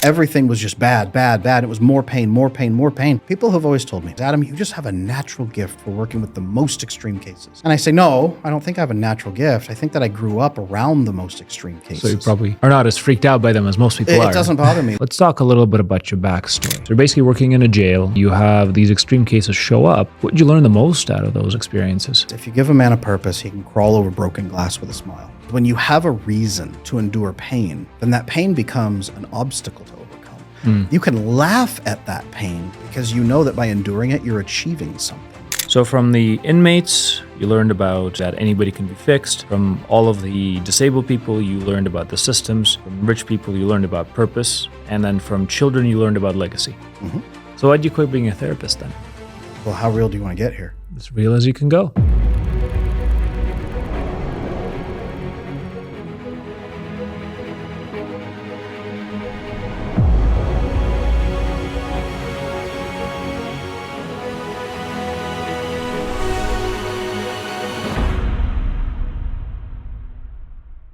everything was just bad, bad, bad. It was more pain, more pain, more pain. People have always told me, Adam, you just have a natural gift for working with the most extreme cases. And I say, no, I don't think I have a natural gift. I think that I grew up around the most extreme cases. So you probably are not as freaked out by them as most people are. It doesn't bother me. Let's talk a little bit about your backstory. So you're basically working in a jail. You have these extreme cases show up. What did you learn the most out of those experiences? If you give a man a purpose, he can crawl over broken glass with a smile. When you have a reason to endure pain, then that pain becomes an obstacle to overcome. You can laugh at that pain because you know that by enduring it, you're achieving something. So from the inmates, you learned about that anybody can be fixed. From all of the disabled people, you learned about the systems. From rich people, you learned about purpose. And then from children, you learned about legacy. So why'd you quit being a therapist then? Well, how real do you want to get here? As real as you can go.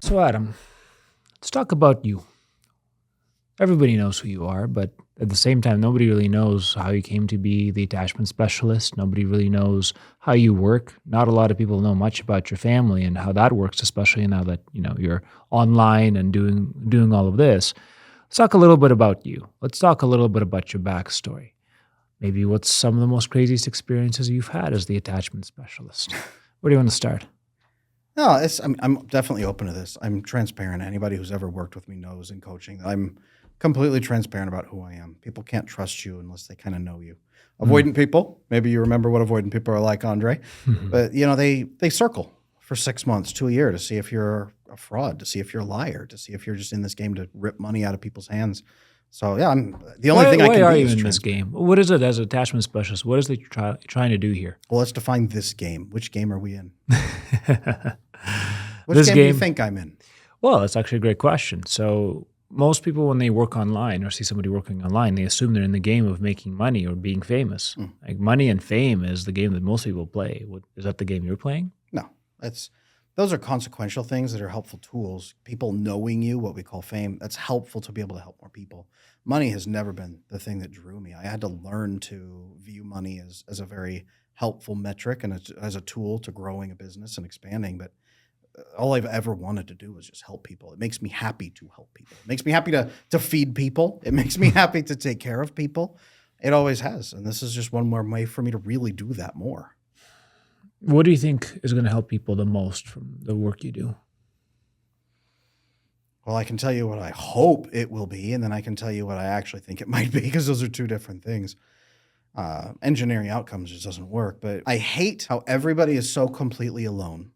So Adam, let's talk about you. Everybody knows who you are, but at the same time, nobody really knows how you came to be the attachment specialist. Nobody really knows how you work. Not a lot of people know much about your family and how that works, especially now that you're online and doing all of this. Let's talk a little bit about you. Let's talk a little bit about your backstory. Maybe what's some of the most craziest experiences you've had as the attachment specialist? Where do you want to start? No, I'm definitely open to this. I'm transparent. Anybody who's ever worked with me knows in coaching that I'm completely transparent about who I am. People can't trust you unless they kind of know you. Avoidant people, maybe you remember what avoidant people are like, Andrey. But they circle for 6 months to a year to see if you're a fraud, to see if you're a liar, to see if you're just in this game to rip money out of people's hands. So yeah, the only thing I can do is why are you in this game? What is it as an attachment specialist? What is it you're trying to do here? Well, let's define this game. Which game are we in? Which game do you think I'm in? Well, that's actually a great question. So most people, when they work online or see somebody working online, they assume they're in the game of making money or being famous. Like money and fame is the game that most people play. Is that the game you're playing? No, those are consequential things that are helpful tools. People knowing you, what we call fame, that's helpful to be able to help more people. Money has never been the thing that drew me. I had to learn to view money as a very helpful metric and as a tool to growing a business and expanding. But all I've ever wanted to do was just help people. It makes me happy to help people. It makes me happy to feed people. It makes me happy to take care of people. It always has. And this is just one more way for me to really do that more. What do you think is going to help people the most from the work you do? Well, I can tell you what I hope it will be, and then I can tell you what I actually think it might be, because those are two different things. Engineering outcomes just doesn't work, but I hate how everybody is so completely alone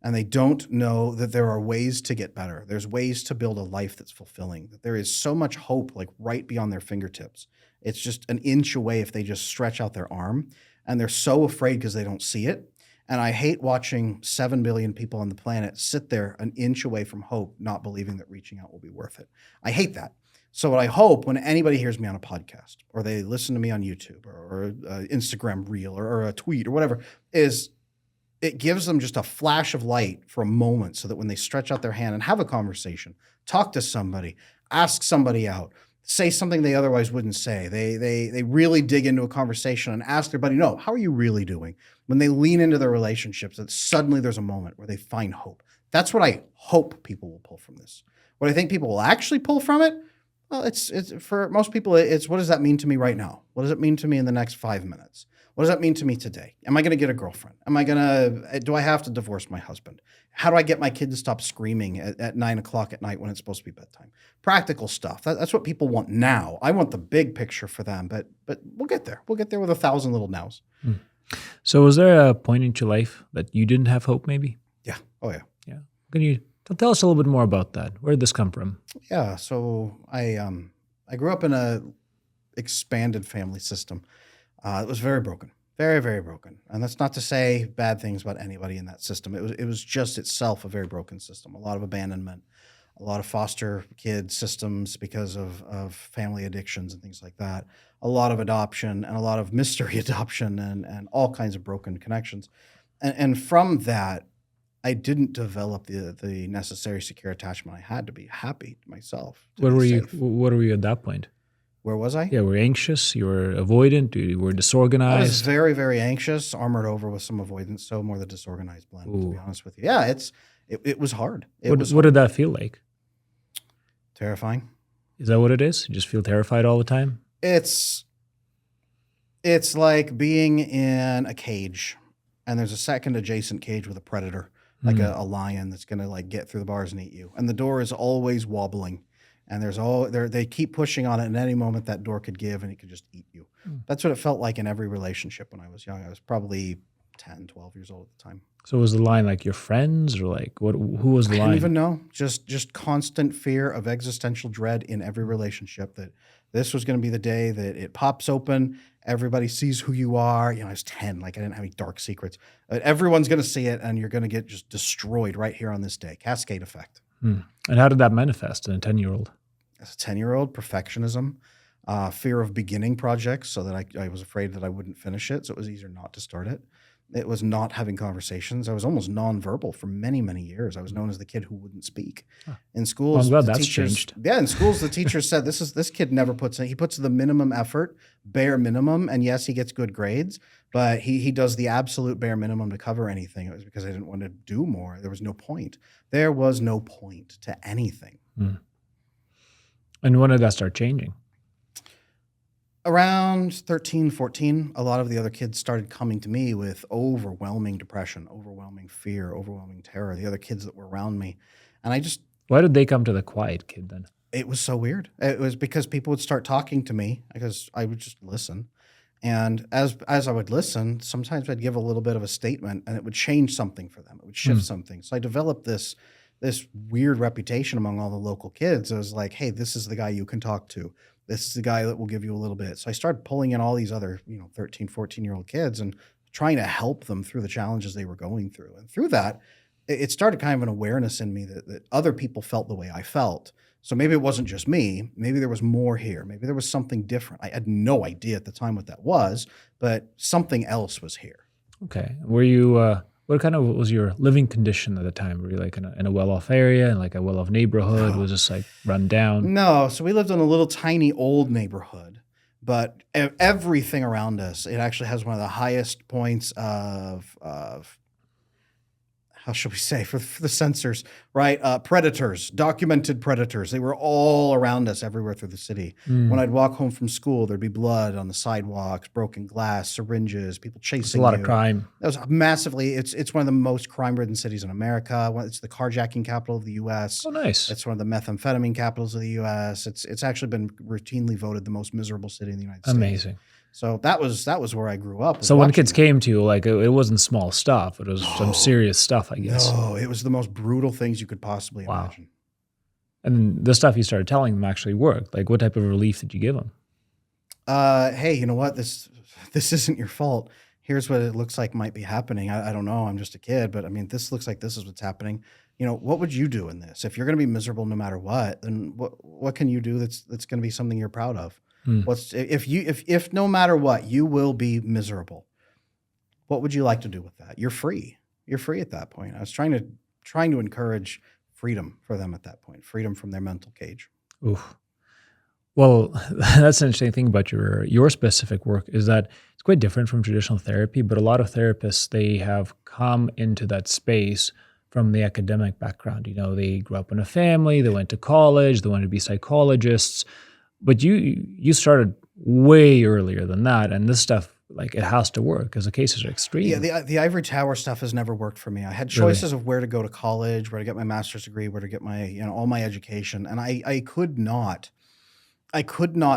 and they don't know that there are ways to get better. There's ways to build a life that's fulfilling, that there is so much hope like right beyond their fingertips. It's just an inch away if they just stretch out their arm, and they're so afraid because they don't see it. And I hate watching 7 billion people on the planet sit there an inch away from hope, not believing that reaching out will be worth it. I hate that. So what I hope when anybody hears me on a podcast or they listen to me on YouTube or Instagram reel or a tweet or whatever is it gives them just a flash of light for a moment so that when they stretch out their hand and have a conversation, talk to somebody, ask somebody out, say something they otherwise wouldn't say. They really dig into a conversation and ask their buddy, no, how are you really doing? When they lean into their relationships, that suddenly there's a moment where they find hope. That's what I hope people will pull from this. What I think people will actually pull from it, well, it's for most people, it's what does that mean to me right now? What does it mean to me in the next 5 minutes? What does that mean to me today? Am I going to get a girlfriend? Do I have to divorce my husband? How do I get my kid to stop screaming at 9 o'clock at night when it's supposed to be bedtime? Practical stuff. That's what people want now. I want the big picture for them, but we'll get there. We'll get there with 1,000 little nows. So was there a point in your life that you didn't have hope maybe? Yeah. Oh, yeah. Yeah. Can you tell us a little bit more about that? Where did this come from? Yeah. So I grew up in a expanded family system. It was very broken, very, very broken. And that's not to say bad things about anybody in that system. It was just itself a very broken system. A lot of abandonment, a lot of foster kid systems because of family addictions and things like that. A lot of adoption and a lot of mystery adoption and all kinds of broken connections. And from that, I didn't develop the necessary secure attachment I had to be happy myself, to Where be were you? safe. What were you at that point? Where was I? Yeah, were you anxious? You were avoidant? You were I was disorganized? very, very anxious, armored over with some avoidance, so more the disorganized blend, to be Ooh. honest with you. Yeah, it was hard. It What was what did hard. that feel like? Terrifying. Is that what it is? You just feel terrified all the time? It's like being in a cage and there's a second adjacent cage with a predator, like Mm. a lion that's gonna like get through the bars and eat you. And the door is always wobbling. And they keep pushing on it, and at any moment that door could give and it could just eat you. Mm. That's what it felt like in every relationship when I was young. I was probably 10, 12 years old at the time. So was the line like your friends or like what? Who was the I didn't line? even know. Just constant fear of existential dread in every relationship that this was going to be the day that it pops open. Everybody sees who you are. I was 10. Like I didn't have any dark secrets. Everyone's going to see it, and you're going to get just destroyed right here on this day. Cascade effect. Hmm. And how did that manifest in a 10-year-old? As a 10-year-old, perfectionism, fear of beginning projects, so that I was afraid that I wouldn't finish it, so it was easier not to start it. It was not having conversations. I was almost nonverbal for many, many years. I was known as the kid who wouldn't speak. Huh. In Well, schools, I'm glad the that's teachers, changed. yeah, in schools, the teachers said this kid never he puts the minimum effort, bare minimum, and yes, he gets good grades, but he does the absolute bare minimum to cover anything. It was because I didn't want to do more. There was no point. There was no point to anything. Hmm. And when did that start changing? Around 13, 14, a lot of the other kids started coming to me with overwhelming depression, overwhelming fear, overwhelming terror, the other kids that were around me. And Why did they come to the quiet kid then? it was so weird. It was because people would start talking to me because I would just listen. And as I would listen, sometimes I'd give a little bit of a statement and it would change something for them. It would shift something. So I developed this weird reputation among all the local kids. It was like, hey, this is the guy you can talk to. This is the guy that will give you a little bit. So I started pulling in all these other, 13, 14-year-old kids and trying to help them through the challenges they were going through. And through that, it started kind of an awareness in me that other people felt the way I felt. So maybe it wasn't just me. Maybe there was more here. Maybe there was something different. I had no idea at the time what that was, but something else was here. Okay. Were you, what kind of was your living condition at the time? Were you like in a well-off area, in like a well-off neighborhood? No. Was this like run down? No, so we lived in a little tiny old neighborhood, but everything around us, it actually has one of the highest points of how shall we say, for the sensors, right? Predators, documented predators. They were all around us everywhere through the city. When Mm. I'd walk home from school, there'd be blood on the sidewalks, broken glass, syringes, people It's chasing a lot of you. crime. That was massively, it's one of the most crime-ridden cities in America. It's the carjacking capital of the US. Oh, nice. It's one of the methamphetamine capitals of the US. It's actually been routinely voted the most miserable city in the United States. Amazing. So that was where I grew up. was So when watching kids that. came to you, like it wasn't small stuff. It was some No. serious stuff, I guess. No, it was the most brutal things you could possibly Wow. imagine. And the stuff you started telling them actually worked. Like what type of relief did you give them? Hey, you know what? This isn't your fault. Here's what it looks like might be happening. I don't know. I'm just a kid, but I mean, this looks like this is what's happening. What would you do in this? If you're going to be miserable no matter what, then what can you do that's going to be something you're proud of? Hmm. If no matter what, you will be miserable. What would you like to do with that? You're free. You're free at that point. I was trying to encourage freedom for them at that point, freedom from their mental cage. Oof. Well, that's an interesting thing about your specific work is that it's quite different from traditional therapy, but a lot of therapists, they have come into that space from the academic background. They grew up in a family, they went to college, they wanted to be psychologists, but you started way earlier than that, and this stuff, like, it has to work because the cases are extreme. Yeah, the ivory tower stuff has never worked for me. I had Really? choices of where to go to college, where to get my master's degree, where to get my, all my education, and I could not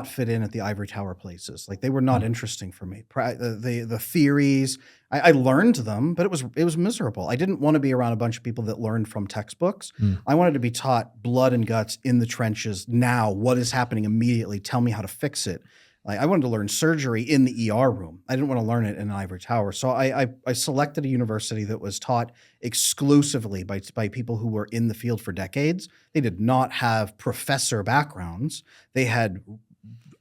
fit in at the ivory tower places. Like they were not interesting for me. The theories, I learned them, but it was miserable. I didn't want to be around a bunch of people that learned from textbooks. Mm. I wanted to be taught blood and guts in the trenches now. What is happening immediately? Tell me how to fix it. Like I wanted to learn surgery in the ER room. I didn't want to learn it in an ivory tower. So I selected a university that was taught exclusively by people who were in the field for decades. They did not have professor backgrounds. They had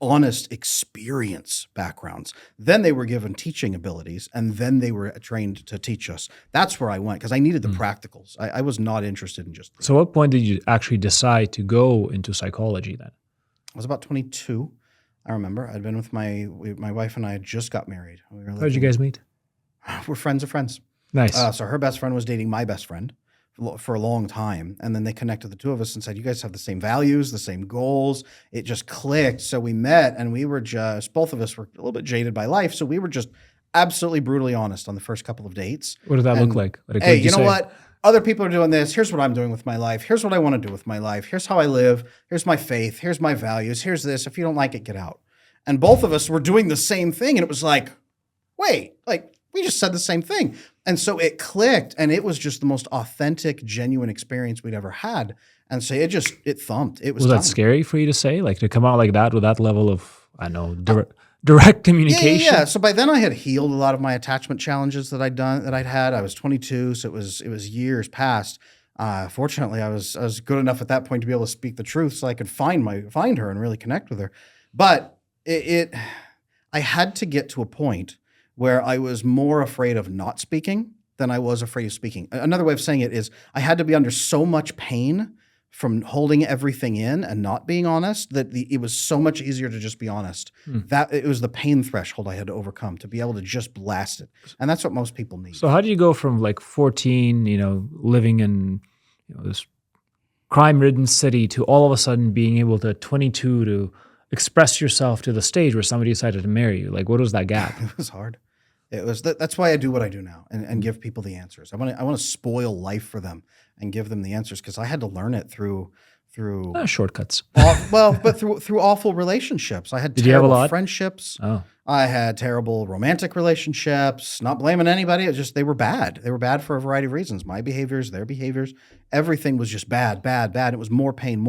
honest experience backgrounds. Then they were given teaching abilities, and then they were trained to teach us. That's where I went because I needed the practicals. I was not interested in just. So what point did you actually decide to go into psychology then? I was about 22. I remember I'd been with my wife and I had just got married. How did you guys meet? We're friends of friends. Nice. So her best friend was dating my best friend for a long time. And then they connected the two of us and said, you guys have the same values, the same goals. It just clicked. So we met and we were just, both of us were a little bit jaded by life. So we were just absolutely brutally honest on the first couple of dates. What did that look like? Hey, you know what? Other people are doing this. Here's what I'm doing with my life. Here's what I want to do with my life. Here's how I live. Here's my faith. Here's my values. Here's this. If you don't like it, get out. And both of us were doing the same thing. And it was like, wait, like we just said the same thing. And so it clicked and it was just the most authentic, genuine experience we'd ever had. And so it thumped. It was that scary for you to say? Like to come out like that with that level of, I know, direct communication? Yeah. So by then I had healed a lot of my attachment challenges that I'd had. I was 22. So it was years past. Fortunately, I was good enough at that point to be able to speak the truth so I could find her and really connect with her. But I had to get to a point where I was more afraid of not speaking than I was afraid of speaking. Another way of saying it is I had to be under so much pain from holding everything in and not being honest that it was so much easier to just be honest. That it was the pain threshold I had to overcome to be able to just blast it. And that's what most people need. So how do you go from like 14, living in this crime-ridden city to all of a sudden being able to 22 to express yourself to the stage where somebody decided to marry you? Like, what was that gap? It was hard. It was that's why I do what I do now and give people the answers. I want to spoil life for them and give them the answers because I had to learn it through shortcuts. But through awful relationships. I had Did you have a lot? Friendships. Oh. I had terrible romantic relationships. Not blaming anybody. It's just they were bad. They were bad for a variety of reasons. My behaviors, their behaviors, everything was just bad. It was more pain.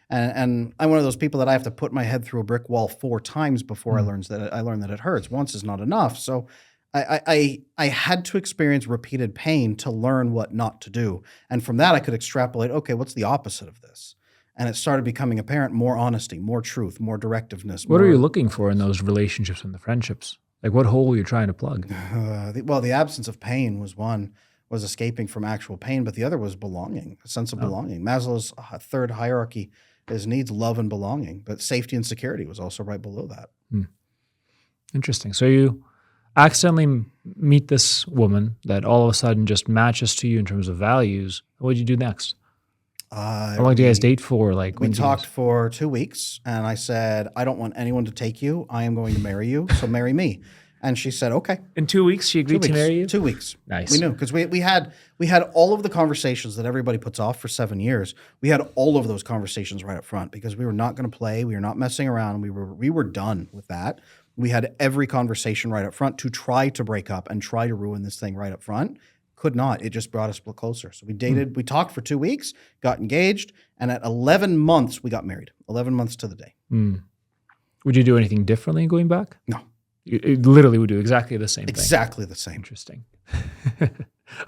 And I'm one of those people that I have to put my head through a brick wall 4 times before I learn that it hurts. Once is not enough. So I had to experience repeated pain to learn what not to do. And from that, I could extrapolate, okay, what's the opposite of this? And it started becoming apparent, more honesty, more truth, more directiveness. What are you looking for in those relationships and the friendships? Like what hole are you trying to plug? The absence of pain was one, was escaping from actual pain, but the other was belonging, a sense of belonging. Maslow's third hierarchy is needs love and belonging, but safety and security was also right below that. Interesting. So you accidentally meet this woman that all of a sudden just matches to you in terms of values. What did you do next? How long did you guys date for? We talked for 2 weeks, and I said, I don't want anyone to take you. I am going to marry you, so marry me. And she said, okay. In 2 weeks, she agreed to marry you? 2 weeks. Nice. We knew, because we had all of the conversations that everybody puts off for 7 years. We had all of those conversations right up front because we were not going to play. We were not messing around. We were done with that. We had every conversation right up front to try to break up and try to ruin this thing right up front. Could not. It just brought us closer. So we dated, we talked for 2 weeks, got engaged, and at 11 months, we got married. 11 months to the day. Would you do anything differently going back? No. You literally would do exactly the same thing. Exactly the same. Interesting.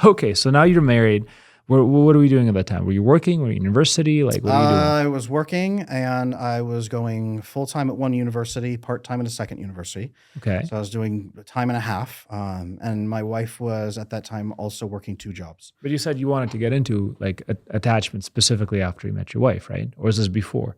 Okay, so now you're married. What are we doing at that time? Were you working? Were you in university? Like, what were you doing? I was working, and I was going full-time at one university, part-time at a second university. Okay. So I was doing time and a half, and my wife was at that time also working 2 jobs. But you said you wanted to get into like attachment specifically after you met your wife, right? Or is this before?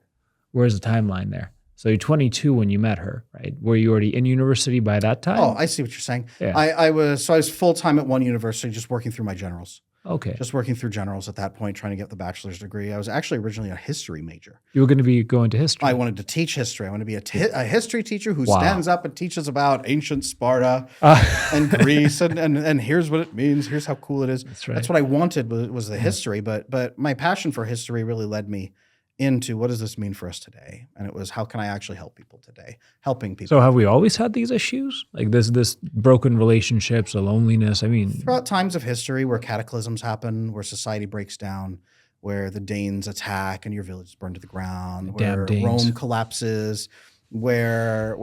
Where's the timeline there? So you're 22 when you met her, right? Were you already in university by that time? Oh, I see what you're saying. Yeah. I was full-time at one university, just working through my generals. Okay. Just working through generals at that point, trying to get the bachelor's degree. I was actually originally a history major. You were going to be going to history. I wanted to teach history. I wanted to be a history teacher who stands up and teaches about ancient Sparta and Greece, and here's what it means. Here's how cool it is. That's right. That's what I wanted was the history. But my passion for history really led me into what does this mean for us today? And it was how can I actually help people today? Helping people. So have we always had these issues? Like this broken relationships, the loneliness? I mean, throughout times of history where cataclysms happen, where society breaks down, where the Danes attack and your village is burned to the ground, where Rome collapses, where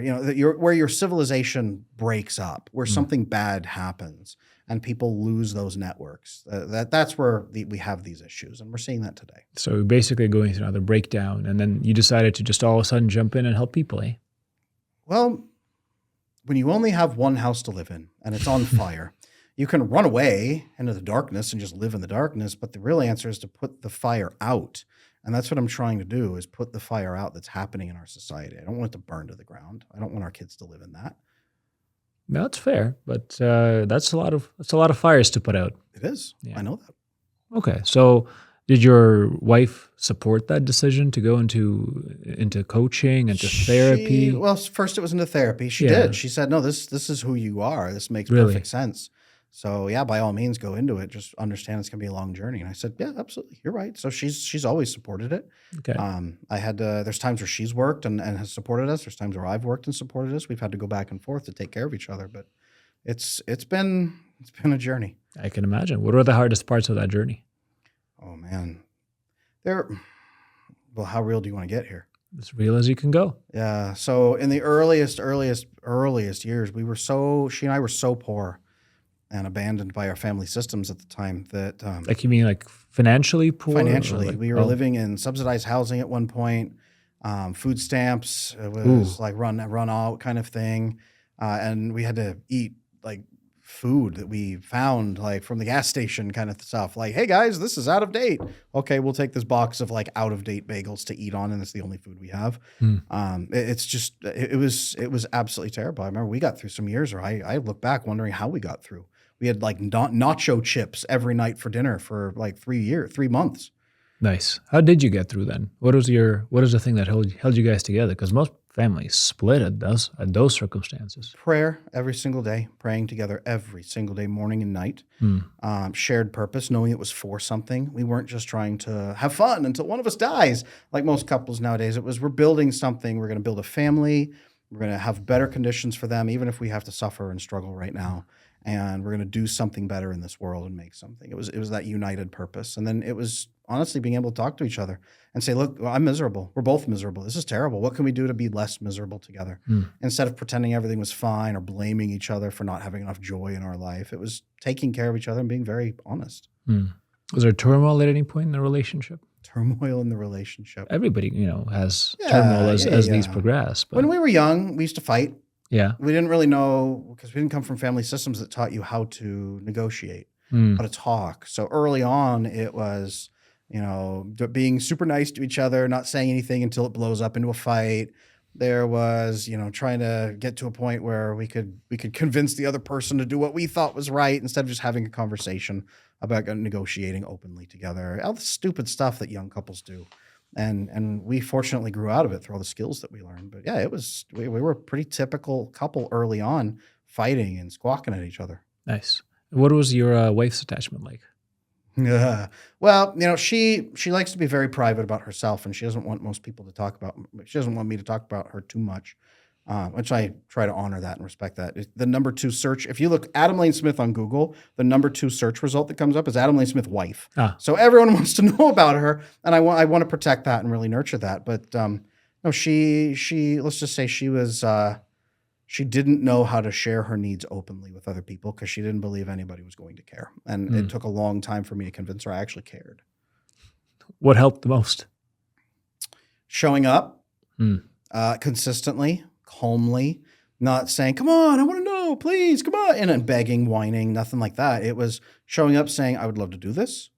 your civilization breaks up, where something bad happens. and people lose those networks. That's where we have these issues, and we're seeing that today. So basically going through another breakdown, and then you decided to just all of a sudden jump in and help people, eh? Well, when you only have one house to live in and it's on fire, you can run away into the darkness and just live in the darkness. But the real answer is to put the fire out. And that's what I'm trying to do, is put the fire out that's happening in our society. I don't want it to burn to the ground. I don't want our kids to live in that. No, that's fair, but that's a lot of fires to put out. It is. Yeah. I know that. Okay, so did your wife support that decision to go into coaching, into therapy? Well, first it was into therapy. She Yeah. did. She said, "No, this is who you are. This makes Really? perfect sense." So yeah, by all means, go into it. Just understand it's gonna be a long journey. And I said, "Yeah, absolutely. You're right." So she's always supported it. Okay. I had there's times where she's worked and has supported us. There's times where I've worked and supported us. We've had to go back and forth to take care of each other. But it's been a journey. I can imagine. What were the hardest parts of that journey? Oh man, well, how real do you want to get here? As real as you can go. Yeah. So in the earliest years, she and I were so poor and abandoned by our family systems at the time that Like, you mean like financially poor? or financially, like- we were oh, living in subsidized housing at one point. Food stamps, it was like run out kind of thing, and we had to eat like food that we found like from the gas station kind of stuff. Like, hey guys, this is out of date. Okay, we'll take this box of like out of date bagels to eat on, and it's the only food we have. It was absolutely terrible. I remember we got through some years where I look back wondering how we got through. We had like nacho chips every night for dinner for like 3 months. Nice. How did you get through then? What is the thing that held you guys together? Because most families split at those circumstances. Prayer every single day, praying together every single day, morning and night. Shared purpose, knowing it was for something. We weren't just trying to have fun until one of us dies, like most couples nowadays. It was, we're building something. We're going to build a family. We're going to have better conditions for them, even if we have to suffer and struggle right now. And we're going to do something better in this world and make something. It was that united purpose. And then it was honestly being able to talk to each other and say, look, I'm miserable. We're both miserable. This is terrible. What can we do to be less miserable together? Instead of pretending everything was fine or blaming each other for not having enough joy in our life, it was taking care of each other and being very honest. Was there turmoil at any point in the relationship? Turmoil in the relationship. Everybody, has turmoil as these progress. But when we were young, we used to fight. yeah. We didn't really know, because we didn't come from family systems that taught you how to negotiate, how to talk. So early on, it was, being super nice to each other, not saying anything until it blows up into a fight. There was, trying to get to a point where we could convince the other person to do what we thought was right instead of just having a conversation about negotiating openly together. All the stupid stuff that young couples do. And we fortunately grew out of it through all the skills that we learned. But yeah, we were a pretty typical couple early on, fighting and squawking at each other. Nice. What was your wife's attachment like? Yeah. Well, she likes to be very private about herself, and she doesn't want most people to talk about. She doesn't want me to talk about her too much, which I try to honor that and respect that. The number 2 search, if you look Adam Lane Smith on Google, the number 2 search result that comes up is Adam Lane Smith wife. So everyone wants to know about her, and I want to protect that and really nurture that. But no, she let's just say she was. She didn't know how to share her needs openly with other people because she didn't believe anybody was going to care. And it took a long time for me to convince her I actually cared. What helped the most? Showing up consistently, calmly, not saying, come on, I want to know, please, come on. And then begging, whining, nothing like that. It was showing up saying, I would love to do this.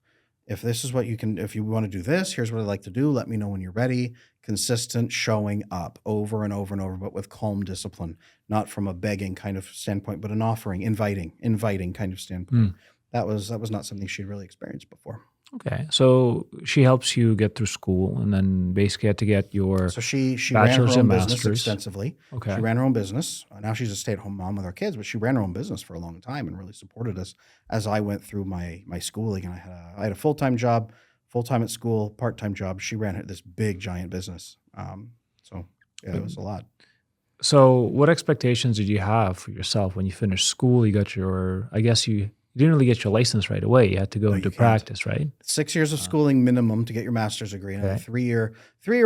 If this is what if you want to do this, here's what I'd like to do. Let me know when you're ready. Consistent showing up over and over and over, but with calm discipline, not from a begging kind of standpoint, but an offering, inviting kind of standpoint. That was not something she'd really experienced before. Okay. So she helps you get through school and then basically had to get your So she ran her bachelor's own and business master's. extensively. Okay. She ran her own business. Now she's a stay-at-home mom with our kids, but she ran her own business for a long time and really supported us as I went through my schooling. And I had a full-time job, full-time at school, part-time job. She ran this big, giant business. So yeah, it was a lot. So what expectations did you have for yourself when you finished school? You got I guess you didn't really get your license right away. You had to go into practice, right? 6 years of schooling minimum to get your master's degree, and a 3-year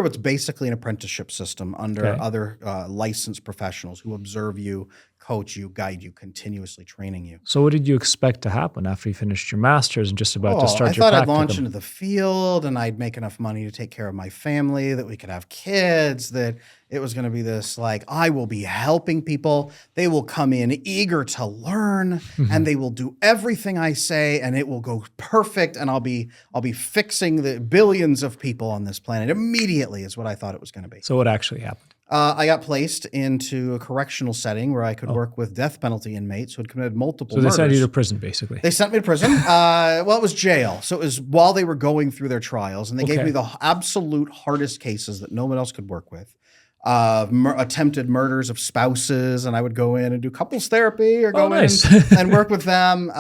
what's basically an apprenticeship system under other licensed professionals who observe you, coach you, guide you, continuously training you. So what did you expect to happen after you finished your master's and just about to start I your thought I'd practicum? launch into the field and I'd make enough money to take care of my family, that we could have kids, that it was going to be this like, I will be helping people. They will come in eager to learn and they will do everything I say and it will go perfect. And I'll be fixing the billions of people on this planet immediately is what I thought it was going to be. So what actually happened? I got placed into a correctional setting where I could work with death penalty inmates who had committed multiple murders. So they sent you to prison, basically. They sent me to prison. Well, it was jail. So it was while they were going through their trials, and they gave me the absolute hardest cases that no one else could work with. Attempted murders of spouses, and I would go in and do couples therapy or go in and work with them.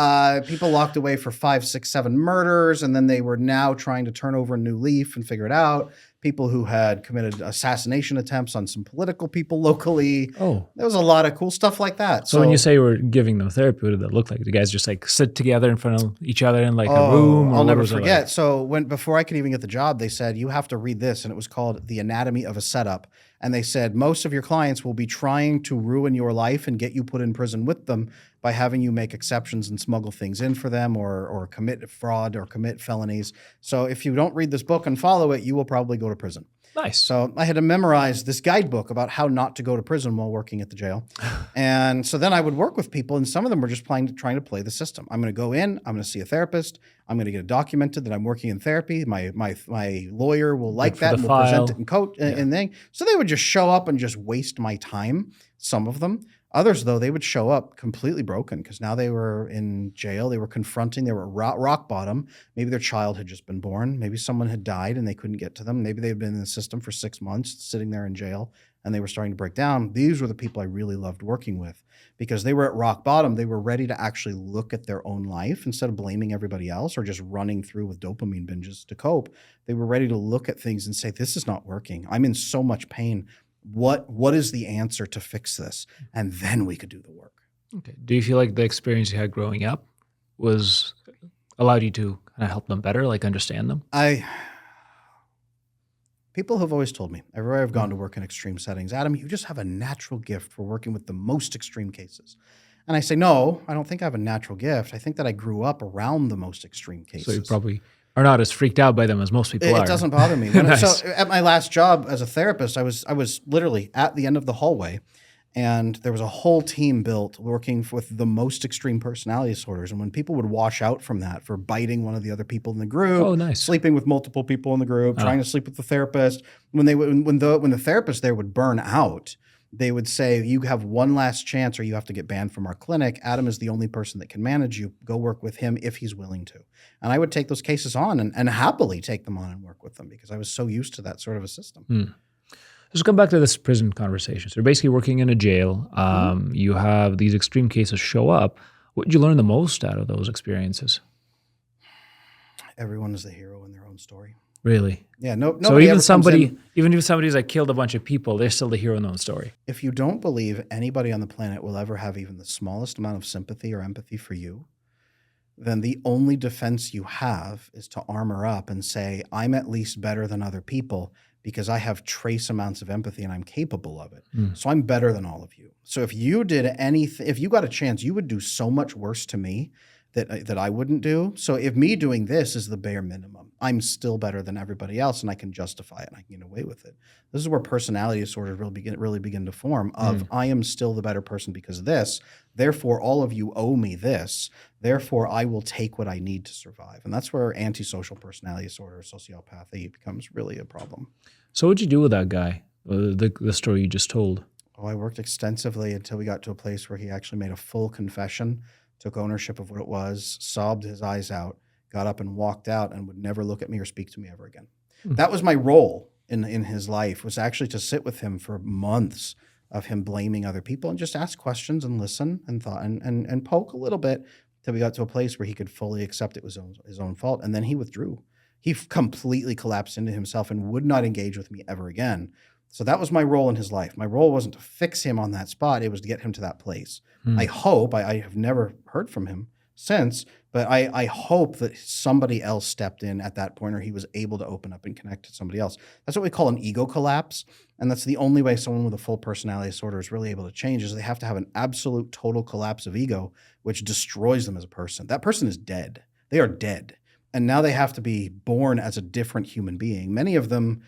People locked away for 5, 6, 7 murders, and then they were now trying to turn over a new leaf and figure it out. People who had committed assassination attempts on some political people locally. Oh. There was a lot of cool stuff like that. So when you say you were giving them therapy, what did that look like? Did you guys just like sit together in front of each other in like a room? Or I'll never forget. Like? So before I could even get the job, they said, you have to read this. And it was called The Anatomy of a Setup. And they said, most of your clients will be trying to ruin your life and get you put in prison with them by having you make exceptions and smuggle things in for them or commit fraud or commit felonies. So if you don't read this book and follow it, you will probably go to prison. Nice. So I had to memorize this guidebook about how not to go to prison while working at the jail. And so then I would work with people, and some of them were just trying to play the system. I'm going to go in, I'm going to see a therapist, I'm going to get it documented that I'm working in therapy. My lawyer will like that and will present it in court and thing. So they would just show up and just waste my time, some of them. Others, though, they would show up completely broken because now they were in jail. They were confronting. They were rock bottom. Maybe their child had just been born. Maybe someone had died and they couldn't get to them. Maybe they'd been in the system for 6 months sitting there in jail and they were starting to break down. These were the people I really loved working with because they were at rock bottom. They were ready to actually look at their own life instead of blaming everybody else or just running through with dopamine binges to cope. They were ready to look at things and say, this is not working. I'm in so much pain. What is the answer to fix this? And then we could do the work. Okay. Do you feel like the experience you had growing up allowed you to kind of help them better, like understand them? People have always told me, everywhere I've gone to work in extreme settings, Adam, you just have a natural gift for working with the most extreme cases. And I say, no, I don't think I have a natural gift. I think that I grew up around the most extreme cases. So you probably are not as freaked out by them as most people are. It doesn't bother me. Nice. So at my last job as a therapist, I was literally at the end of the hallway, and there was a whole team built working with the most extreme personality disorders. And when people would wash out from that for biting one of the other people in the group, sleeping with multiple people in the group, trying to sleep with the therapist, when the therapist there would burn out, they would say, you have one last chance or you have to get banned from our clinic. Adam is the only person that can manage you. Go work with him if he's willing to. And I would take those cases on and happily take them on and work with them because I was so used to that sort of a system. Let's come back to this prison conversation. So you're basically working in a jail. You have these extreme cases show up. What did you learn the most out of those experiences? Everyone is the hero in their own story. Really? Yeah. No. So even if somebody's like killed a bunch of people, they're still the hero in their own story. If you don't believe anybody on the planet will ever have even the smallest amount of sympathy or empathy for you, then the only defense you have is to armor up and say, I'm at least better than other people because I have trace amounts of empathy and I'm capable of it. So I'm better than all of you. So if you did anything, if you got a chance, you would do so much worse to me that I wouldn't do. So if me doing this is the bare minimum, I'm still better than everybody else and I can justify it and I can get away with it. This is where personality disorders really begin to form of I am still the better person because of this. Therefore, all of you owe me this. Therefore, I will take what I need to survive. And that's where antisocial personality disorder or sociopathy becomes really a problem. So what'd you do with that guy, the story you just told? Oh, I worked extensively until we got to a place where he actually made a full confession, took ownership of what it was, sobbed his eyes out, got up and walked out and would never look at me or speak to me ever again. That was my role in his life, was actually to sit with him for months of him blaming other people and just ask questions and listen and thought and poke a little bit till we got to a place where he could fully accept it was his own fault. And then he withdrew. He completely collapsed into himself and would not engage with me ever again. So that was my role in his life. My role wasn't to fix him on that spot. It was to get him to that place. I hope, I have never heard from him since, But I hope that somebody else stepped in at that point, or he was able to open up and connect to somebody else. That's what we call an ego collapse. And that's the only way someone with a full personality disorder is really able to change, is they have to have an absolute total collapse of ego, which destroys them as a person. That person is dead. They are dead. And now they have to be born as a different human being. Many of them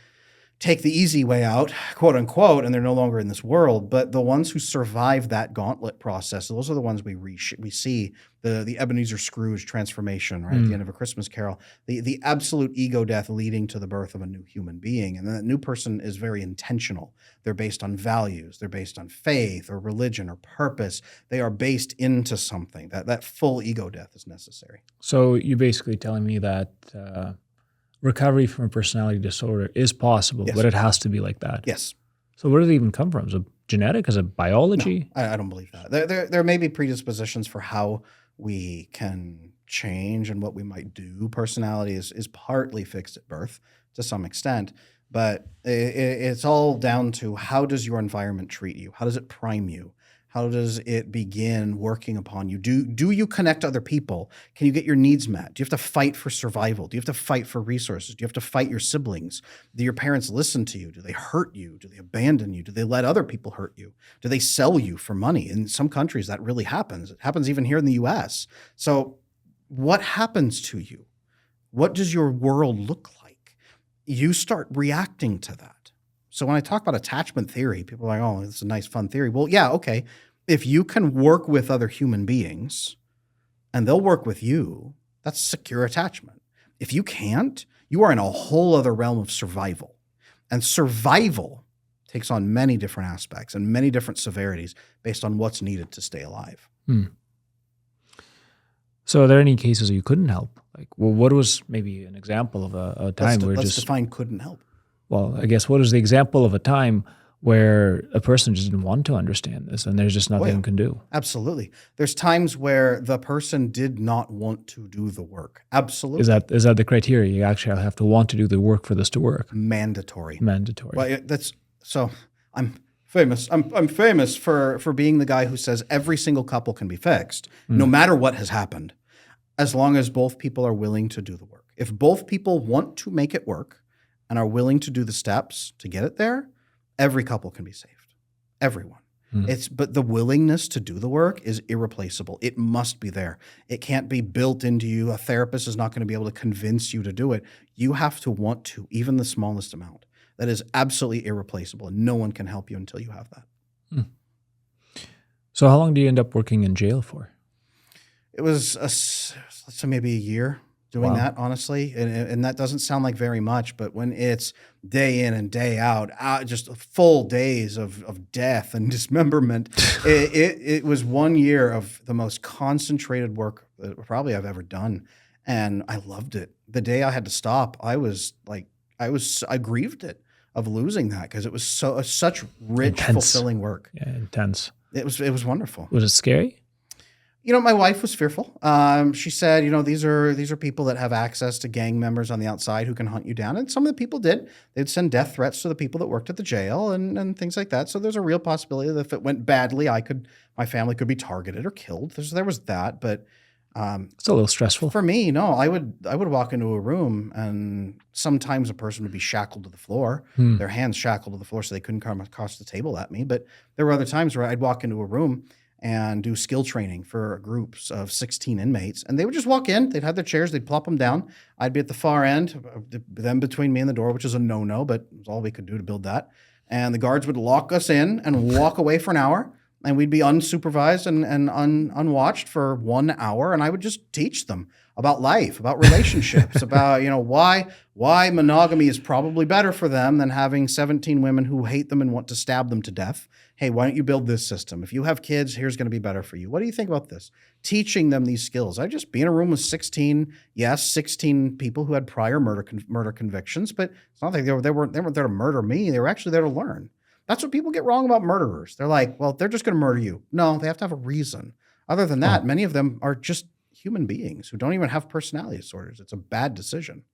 take the easy way out, quote unquote, and they're no longer in this world. But the ones who survive that gauntlet process, those are the ones we see the Ebenezer Scrooge transformation, right? At the end of A Christmas Carol, the absolute ego death leading to the birth of a new human being. And that new person is very intentional. They're based on values. They're based on faith or religion or purpose. They are based into something. That full ego death is necessary. So you're basically telling me that recovery from a personality disorder is possible, Yes. but it has to be like that. Yes. So where does it even come from? Is it genetic? Is it biology? No, I don't believe that. There may be predispositions for how we can change and what we might do. Personality is partly fixed at birth to some extent, but it's all down to how does your environment treat you? How does it prime you? How does it begin working upon you? Do you connect to other people? Can you get your needs met? Do you have to fight for survival? Do you have to fight for resources? Do you have to fight your siblings? Do your parents listen to you? Do they hurt you? Do they abandon you? Do they let other people hurt you? Do they sell you for money? In some countries, that really happens. It happens even here in the US. So what happens to you? What does your world look like? You start reacting to that. So when I talk about attachment theory, people are like, oh, it's a nice, fun theory. Well, yeah, okay. If you can work with other human beings and they'll work with you, that's secure attachment. If you can't, you are in a whole other realm of survival. And survival takes on many different aspects and many different severities based on what's needed to stay alive. So are there any cases you couldn't help? Like, well, what was maybe an example of a time where let's define couldn't help. Well, I guess what is the example of a time where a person just didn't want to understand this and there's just nothing you can do? Absolutely. There's times where the person did not want to do the work. Absolutely. Is that the criteria? You actually have to want to do the work for this to work. Mandatory. Mandatory. Well, I'm famous. I'm famous for being the guy who says every single couple can be fixed, no matter what has happened, as long as both people are willing to do the work. If both people want to make it work and are willing to do the steps to get it there, every couple can be saved. Everyone. But the willingness to do the work is irreplaceable. It must be there. It can't be built into you. A therapist is not going to be able to convince you to do it. You have to want to, even the smallest amount. That is absolutely irreplaceable, and no one can help you until you have that. So how long do you end up working in jail for? It was, let's say maybe a year. Doing that, honestly, and that doesn't sound like very much, but when it's day in and day out, just full days of death and dismemberment, it was 1 year of the most concentrated work that probably I've ever done, and I loved it. The day I had to stop, I grieved it of losing that because it was such rich, fulfilling work. Yeah, intense. It was wonderful. Was it scary? My wife was fearful. She said, these are people that have access to gang members on the outside who can hunt you down. And some of the people did. They'd send death threats to the people that worked at the jail and things like that. So there's a real possibility that if it went badly, my family could be targeted or killed. There was that, but it's a little stressful. For me, no. I would walk into a room and sometimes a person would be shackled to the floor, their hands shackled to the floor so they couldn't come across the table at me. But there were other times where I'd walk into a room and do skill training for groups of 16 inmates. And they would just walk in, they'd have their chairs, they'd plop them down. I'd be at the far end, them between me and the door, which is a no-no, but it was all we could do to build that. And the guards would lock us in and walk away for an hour. And we'd be unsupervised and unwatched for 1 hour. And I would just teach them about life, about relationships, about, why monogamy is probably better for them than having 17 women who hate them and want to stab them to death. Hey, why don't you build this system? If you have kids, here's going to be better for you. What do you think about this? Teaching them these skills. I'd just be in a room with 16 people who had prior murder convictions, but it's not like they weren't there to murder me. They were actually there to learn. That's what people get wrong about murderers. They're like, well, they're just going to murder you. No, they have to have a reason. Other than that, many of them are just human beings who don't even have personality disorders. It's a bad decision.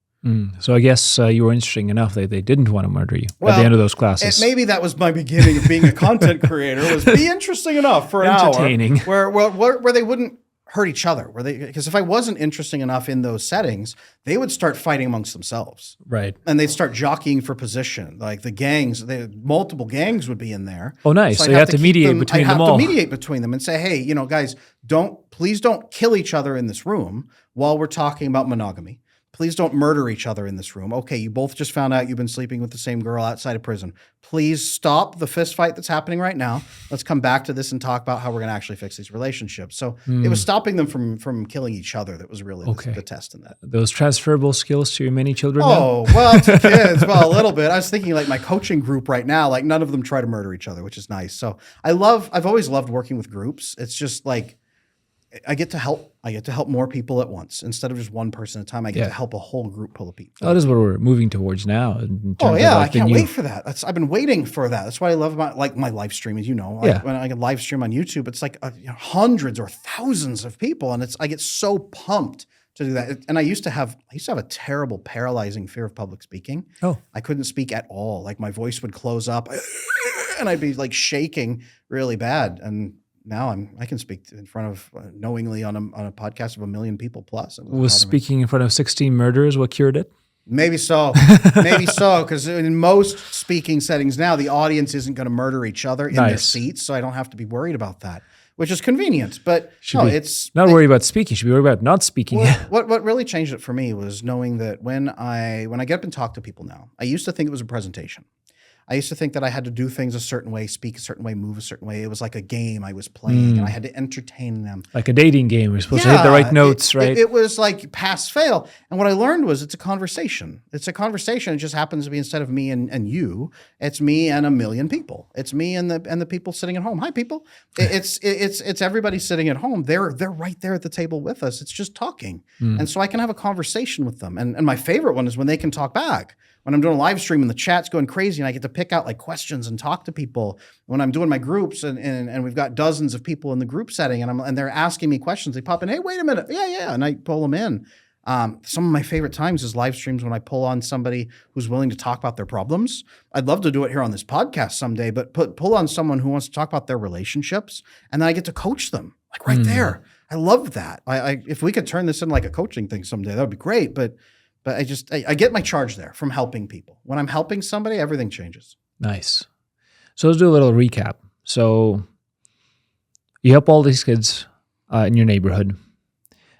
So I guess you were interesting enough that they didn't want to murder you at the end of those classes. Maybe that was my beginning of being a content creator, was be interesting enough for an hour. Entertaining. Where they wouldn't hurt each other. Because if I wasn't interesting enough in those settings, they would start fighting amongst themselves. Right. And they'd start jockeying for position. Like the gangs, multiple gangs would be in there. Oh, nice. So I'd you have to keep mediate between them all. I'd have to mediate between them and say, hey, guys, please don't kill each other in this room while we're talking about monogamy. Please don't murder each other in this room. Okay, you both just found out you've been sleeping with the same girl outside of prison. Please stop the fist fight that's happening right now. Let's come back to this and talk about how we're going to actually fix these relationships. So it was stopping them from killing each other that was really the test in that. Those transferable skills to your many children Oh, well, to kids, well, a little bit. I was thinking like my coaching group right now, like none of them try to murder each other, which is nice. So I've always loved working with groups. It's just like, I get to help more people at once instead of just one person at a time. I get to help a whole group full of people. That is what we're moving towards now. Oh yeah, I can't wait for that. I've been waiting for that. That's what I love about my live stream. As you know, when I live stream on YouTube, it's like hundreds or thousands of people, and I get so pumped to do that. And I used to have a terrible, paralyzing fear of public speaking. Oh, I couldn't speak at all. Like my voice would close up, and I'd be like shaking really bad. And now I can speak in front of knowingly on a podcast of 1 million people plus. Was speaking in front of 16 murderers what cured it? Maybe so. Maybe so. Because in most speaking settings now, the audience isn't going to murder each other in their seats, so I don't have to be worried about that, which is convenient. But it's not worried about speaking. Should be worried about not speaking. What really changed it for me was knowing that when I get up and talk to people now, I used to think it was a presentation. I used to think that I had to do things a certain way, speak a certain way, move a certain way. It was like a game I was playing, and I had to entertain them. Like a dating game. We're supposed to hit the right notes, right? It was like pass, fail. And what I learned was it's a conversation. It's a conversation. It just happens to be instead of me and you, it's me and 1 million people. It's me and the people sitting at home. Hi, people. It's everybody sitting at home. They're right there at the table with us. It's just talking. And so I can have a conversation with them. And my favorite one is when they can talk back. When I'm doing a live stream and the chat's going crazy and I get to pick out like questions and talk to people. When I'm doing my groups and we've got dozens of people in the group setting and they're asking me questions, they pop in, hey, wait a minute. Yeah. And I pull them in. Some of my favorite times is live streams when I pull on somebody who's willing to talk about their problems. I'd love to do it here on this podcast someday, but pull on someone who wants to talk about their relationships and then I get to coach them like right there. I love that. If we could turn this into like a coaching thing someday, that would be great. But I get my charge there from helping people. When I'm helping somebody, everything changes. Nice. So let's do a little recap. So you help all these kids in your neighborhood.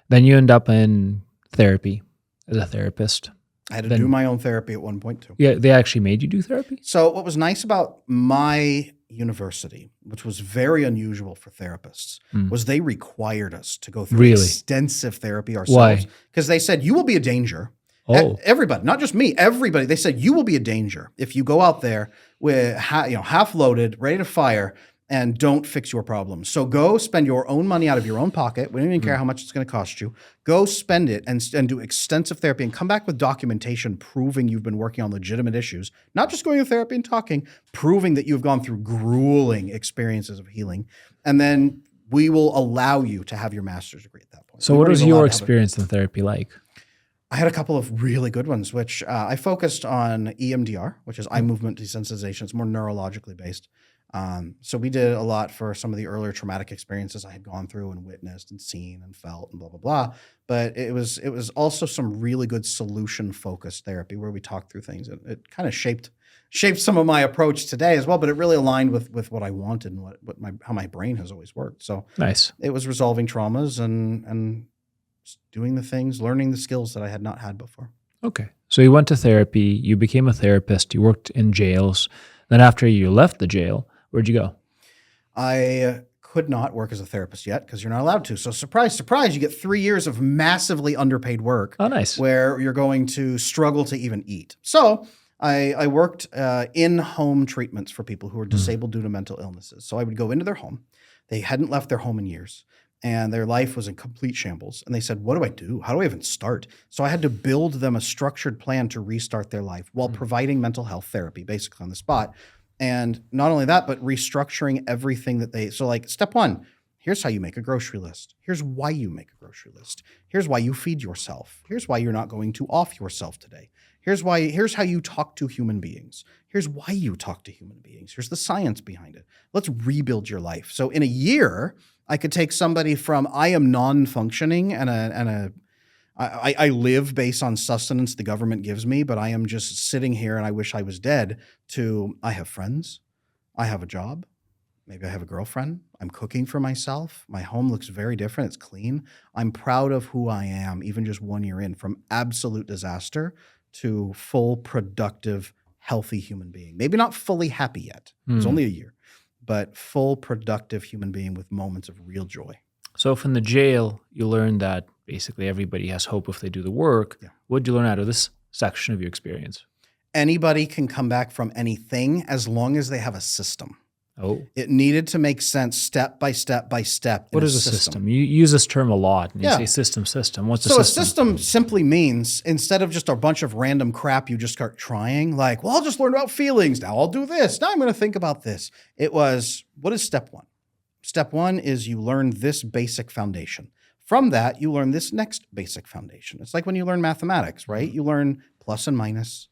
Then you end up in therapy as a therapist. I had to do my own therapy at one point too. Yeah, they actually made you do therapy? So what was nice about my university, which was very unusual for therapists, was they required us to go through extensive therapy ourselves. Why? Because they said, you will be a danger. Oh. Everybody, not just me, everybody. They said, you will be a danger if you go out there with half loaded, ready to fire, and don't fix your problems. So go spend your own money out of your own pocket. We don't even care how much it's going to cost you. Go spend it and do extensive therapy and come back with documentation proving you've been working on legitimate issues, not just going to therapy and talking, proving that you've gone through grueling experiences of healing. And then we will allow you to have your master's degree at that point. So what was your experience in therapy like? I had a couple of really good ones, which I focused on EMDR, which is eye movement desensitization. It's more neurologically based. So we did a lot for some of the earlier traumatic experiences I had gone through and witnessed and seen and felt and blah, blah, blah. But it was also some really good solution-focused therapy where we talked through things. It kind of shaped some of my approach today as well, but it really aligned with what I wanted and how my brain has always worked. So nice. It was resolving traumas and doing the things, learning the skills that I had not had before. Okay. So you went to therapy, you became a therapist, you worked in jails. Then after you left the jail, where'd you go? I could not work as a therapist yet because you're not allowed to. So surprise, surprise, you get 3 years of massively underpaid work. Oh, nice. Where you're going to struggle to even eat. So I worked in-home treatments for people who were disabled due to mental illnesses. So I would go into their home. They hadn't left their home in years. And their life was in complete shambles. And they said, what do I do? How do I even start? So I had to build them a structured plan to restart their life while providing mental health therapy, basically on the spot. And not only that, but restructuring everything that so like step one, here's how you make a grocery list. Here's why you make a grocery list. Here's why you feed yourself. Here's why you're not going to off yourself today. Here's how you talk to human beings. Here's why you talk to human beings. Here's the science behind it. Let's rebuild your life. So in a year, I could take somebody from I am non-functioning and I live based on sustenance the government gives me, but I am just sitting here and I wish I was dead, to I have friends, I have a job, maybe I have a girlfriend, I'm cooking for myself, my home looks very different, it's clean, I'm proud of who I am, even just 1 year in, from absolute disaster to full, productive, healthy human being. Maybe not fully happy yet, it's only a year, but full, productive human being with moments of real joy. So from the jail, you learned that basically everybody has hope if they do the work. Yeah. What did you learn out of this section of your experience? Anybody can come back from anything as long as they have a system. Oh, It needed to make sense step by step by step. what is a system? You use this term a lot, and you Yeah. say system. What's So a a system? system simply means, instead of just a bunch of random crap, you just start trying, like, well, I'll just learn about feelings. Now I'll do this. Now I'm going to think about this. It was, what is step one? Step one is you learn this basic foundation. From that, you learn this next basic foundation. It's like when you learn mathematics, right? You learn plus and minus.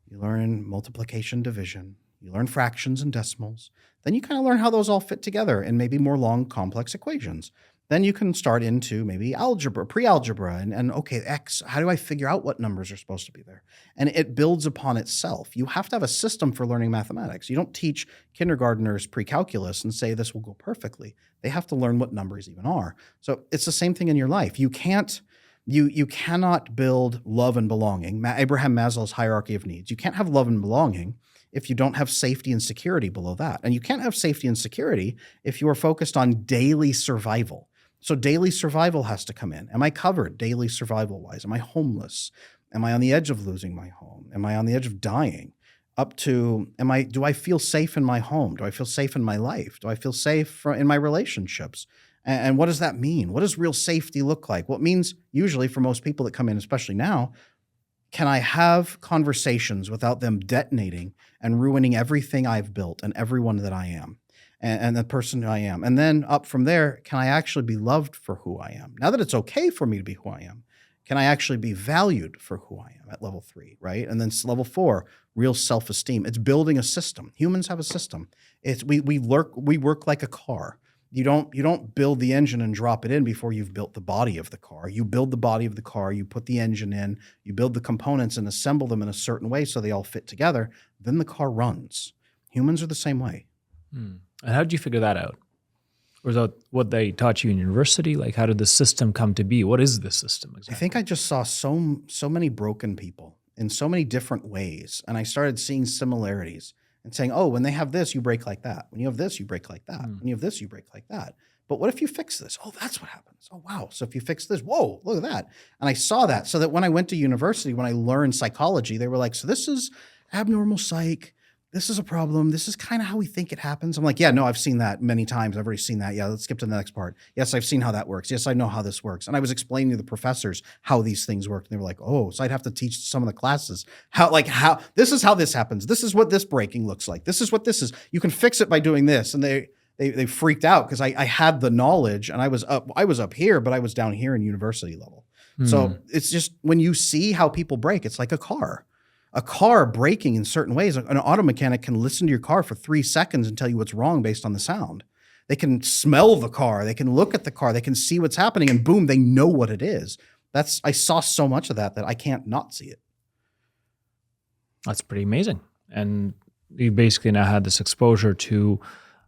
You learn multiplication, division. You learn fractions and decimals. Then you kind of learn how those all fit together in maybe more long, complex equations. Then you can start into maybe algebra, pre-algebra, and okay, X, how do I figure out what numbers are supposed to be there? And it builds upon itself. You have to have a system for learning mathematics. You don't teach kindergartners pre-calculus and say this will go perfectly. They have to learn what numbers even are. So it's the same thing in your life. You cannot build love and belonging. Abraham Maslow's hierarchy of needs. You can't have love and belonging if you don't have safety and security below that. And you can't have safety and security if you are focused on daily survival. So daily survival has to come in. Am I covered daily survival-wise? Am I homeless? Am I on the edge of losing my home? Am I on the edge of dying? Up to, do I feel safe in my home? Do I feel safe in my life? Do I feel safe in my relationships? And what does that mean? What does real safety look like? Well, it means usually for most people that come in, especially now, can I have conversations without them detonating and ruining everything I've built and everyone that I am and the person I am? And then up from there, can I actually be loved for who I am? Now that it's okay for me to be who I am, can I actually be valued for who I am at level 3, right? And then level 4, real self-esteem. It's building a system. Humans have a system. We work like a car. You don't build the engine and drop it in before you've built the body of the car. You build the body of the car, you put the engine in, you build the components and assemble them in a certain way so they all fit together. Then the car runs. Humans are the same way. And how did you figure that out? Or is that what they taught you in university? Like, how did the system come to be? What is the system exactly? I think I just saw so many broken people in so many different ways, and I started seeing similarities and saying, oh, when they have this, you break like that. When you have this, you break like that. When you have this, you break like that. But what if you fix this? Oh, that's what happens. Oh, wow. So if you fix this, whoa, look at that. And I saw that. So that when I went to university, when I learned psychology, they were like, so this is abnormal psych. This is a problem. This is kind of how we think it happens. I'm like, yeah, no, I've seen that many times. I've already seen that. Yeah, let's skip to the next part. Yes, I've seen how that works. Yes, I know how this works. And I was explaining to the professors how these things work. And they were like, oh, so I'd have to teach some of the classes how this is how this happens. This is what this breaking looks like. This is what this is. You can fix it by doing this. And they freaked out because I had the knowledge and I was up here, but I was down here in university level. So it's just when you see how people break, it's like a car. A car braking in certain ways. An auto mechanic can listen to your car for 3 seconds and tell you what's wrong based on the sound. They can smell the car. They can look at the car. They can see what's happening, and boom, they know what it is. I saw so much of that I can't not see it. That's pretty amazing. And you basically now had this exposure to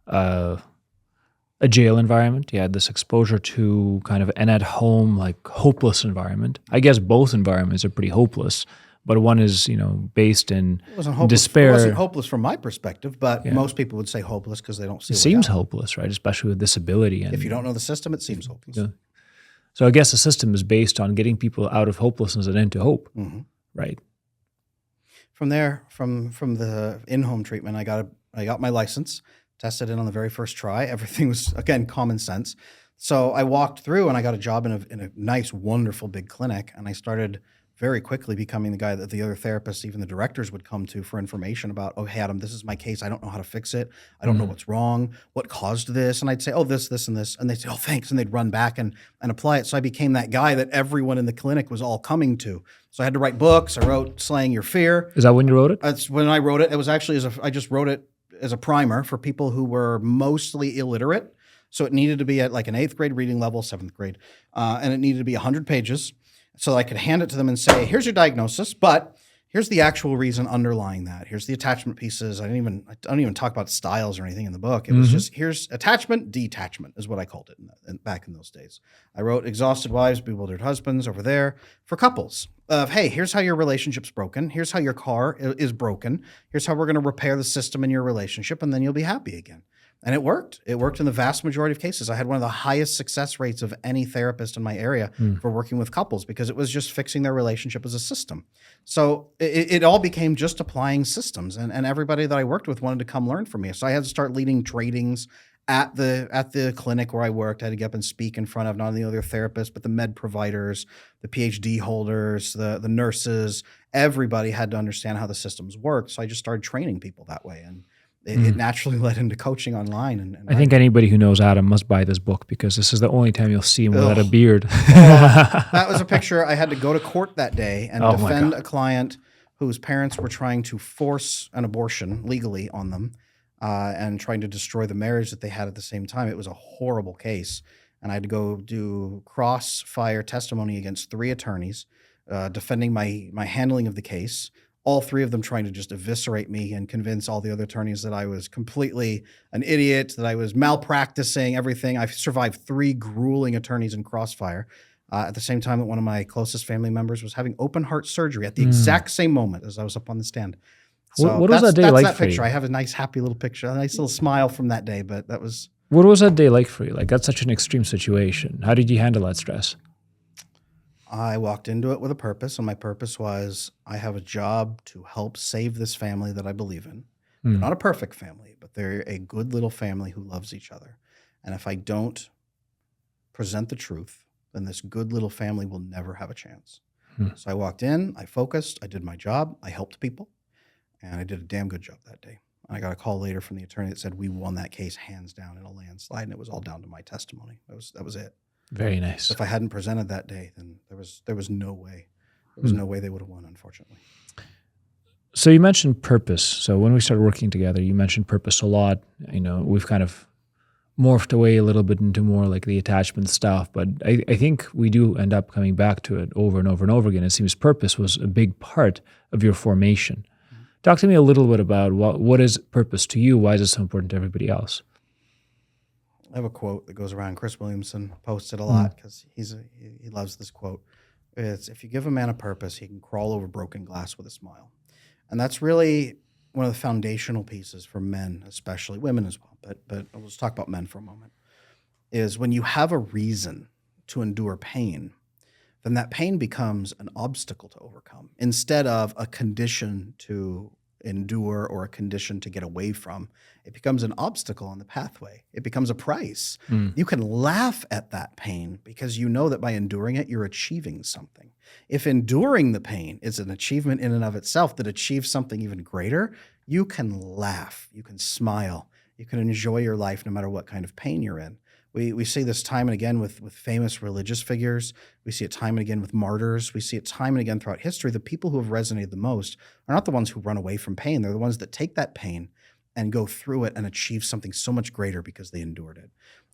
a jail environment. You had this exposure to kind of an at-home, like hopeless environment. I guess both environments are pretty hopeless. But one is, based in despair. It wasn't hopeless from my perspective, but most people would say hopeless because they don't see it. Seems hopeless, right? Especially with disability. And if you don't know the system, it seems hopeless. Yeah. So I guess the system is based on getting people out of hopelessness and into hope, right? From there, from the in-home treatment, I got my license, tested it on the very first try. Everything was, again, common sense. So I walked through and I got a job in a nice, wonderful big clinic, and I started very quickly becoming the guy that the other therapists, even the directors, would come to for information about, oh, hey, Adam, this is my case. I don't know how to fix it. I don't know what's wrong. What caused this? And I'd say, oh, this, and this. And they'd say, oh, thanks. And they'd run back and apply it. So I became that guy that everyone in the clinic was all coming to. So I had to write books. I wrote Slaying Your Fear. Is that when you wrote it? That's when I wrote it. It was actually I just wrote it as a primer for people who were mostly illiterate. So it needed to be at like an 8th grade reading level, 7th grade, and it needed to be 100 pages so I could hand it to them and say, here's your diagnosis, but here's the actual reason underlying that. Here's the attachment pieces. I don't even talk about styles or anything in the book. It was just, here's attachment, detachment is what I called it back in those days. I wrote exhausted wives, bewildered husbands over there for couples of, hey, here's how your relationship's broken. Here's how your car is broken. Here's how we're going to repair the system in your relationship, and then you'll be happy again. And it worked. It worked in the vast majority of cases. I had one of the highest success rates of any therapist in my area for working with couples because it was just fixing their relationship as a system. So it all became just applying systems, and everybody that I worked with wanted to come learn from me. So I had to start leading trainings at the clinic where I worked. I had to get up and speak in front of not only other therapists, but the med providers, the PhD holders, the nurses. Everybody had to understand how the systems work. So I just started training people that way. And it naturally led into coaching online. And I think anybody who knows Adam must buy this book because this is the only time you'll see him without a beard. That was a picture. I had to go to court that day and defend a client whose parents were trying to force an abortion legally on them and trying to destroy the marriage that they had at the same time. It was a horrible case. And I had to go do crossfire testimony against 3 attorneys defending my handling of the case. All 3 of them trying to just eviscerate me and convince all the other attorneys that I was completely an idiot, that I was malpracticing everything. I survived 3 grueling attorneys in crossfire at the same time that one of my closest family members was having open heart surgery at the exact same moment as I was up on the stand. So what was that day like that for picture. you? I have a nice, happy little picture, a nice little smile from that day, but that was... What was that day like for you? Like, that's such an extreme situation. How did you handle that stress? I walked into it with a purpose, and my purpose was I have a job to help save this family that I believe in. They're not a perfect family, but they're a good little family who loves each other. And if I don't present the truth, then this good little family will never have a chance. So I walked in, I focused, I did my job, I helped people, and I did a damn good job that day. And I got a call later from the attorney that said we won that case hands down in a landslide, and it was all down to my testimony. That was it. Very nice. If I hadn't presented that day, then there was no way. There was no way they would have won, unfortunately. So you mentioned purpose. So when we started working together, you mentioned purpose a lot. You know, we've kind of morphed away a little bit into more like the attachment stuff, but I think we do end up coming back to it over and over and over again. It seems purpose was a big part of your formation. Talk to me a little bit about what is purpose to you? Why is it so important to everybody else? I have a quote that goes around. Chris Williamson posts it a lot because he loves this quote. It's, if you give a man a purpose, he can crawl over broken glass with a smile. And that's really one of the foundational pieces for men, especially women as well. But let's talk about men for a moment. Is when you have a reason to endure pain, then that pain becomes an obstacle to overcome instead of a condition to endure or a condition to get away from. It becomes an obstacle on the pathway. It becomes a price. You can laugh at that pain because you know that by enduring it, you're achieving something. If enduring the pain is an achievement in and of itself that achieves something even greater, you can laugh, you can smile, you can enjoy your life no matter what kind of pain you're in. We see this time and again with famous religious figures. We see it time and again with martyrs. We see it time and again throughout history. The people who have resonated the most are not the ones who run away from pain. They're the ones that take that pain and go through it and achieve something so much greater because they endured it.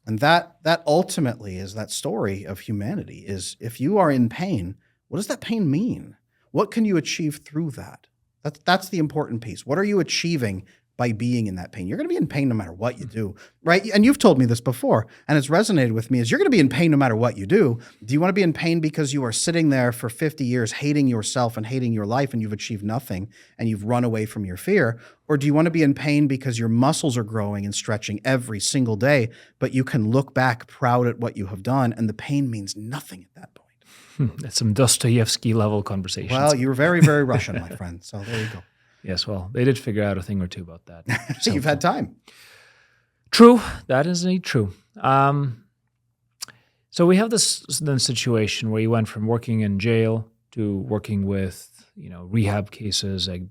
And that ultimately is that story of humanity is if you are in pain, what does that pain mean? What can you achieve through that? That's the important piece. What are you achieving by being in that pain? You're going to be in pain no matter what you do, right? And you've told me this before, and it's resonated with me, is you're going to be in pain no matter what you do. Do you want to be in pain because you are sitting there for 50 years hating yourself and hating your life and you've achieved nothing and you've run away from your fear? Or do you want to be in pain because your muscles are growing and stretching every single day, but you can look back proud at what you have done and the pain means nothing at that point? That's some Dostoevsky level conversations. Well, you're very, very Russian, my friend. So there you go. Yes, well, they did figure out a thing or two about that. So you've had time. True. That is indeed true. So we have this then situation where you went from working in jail to working with, rehab cases, like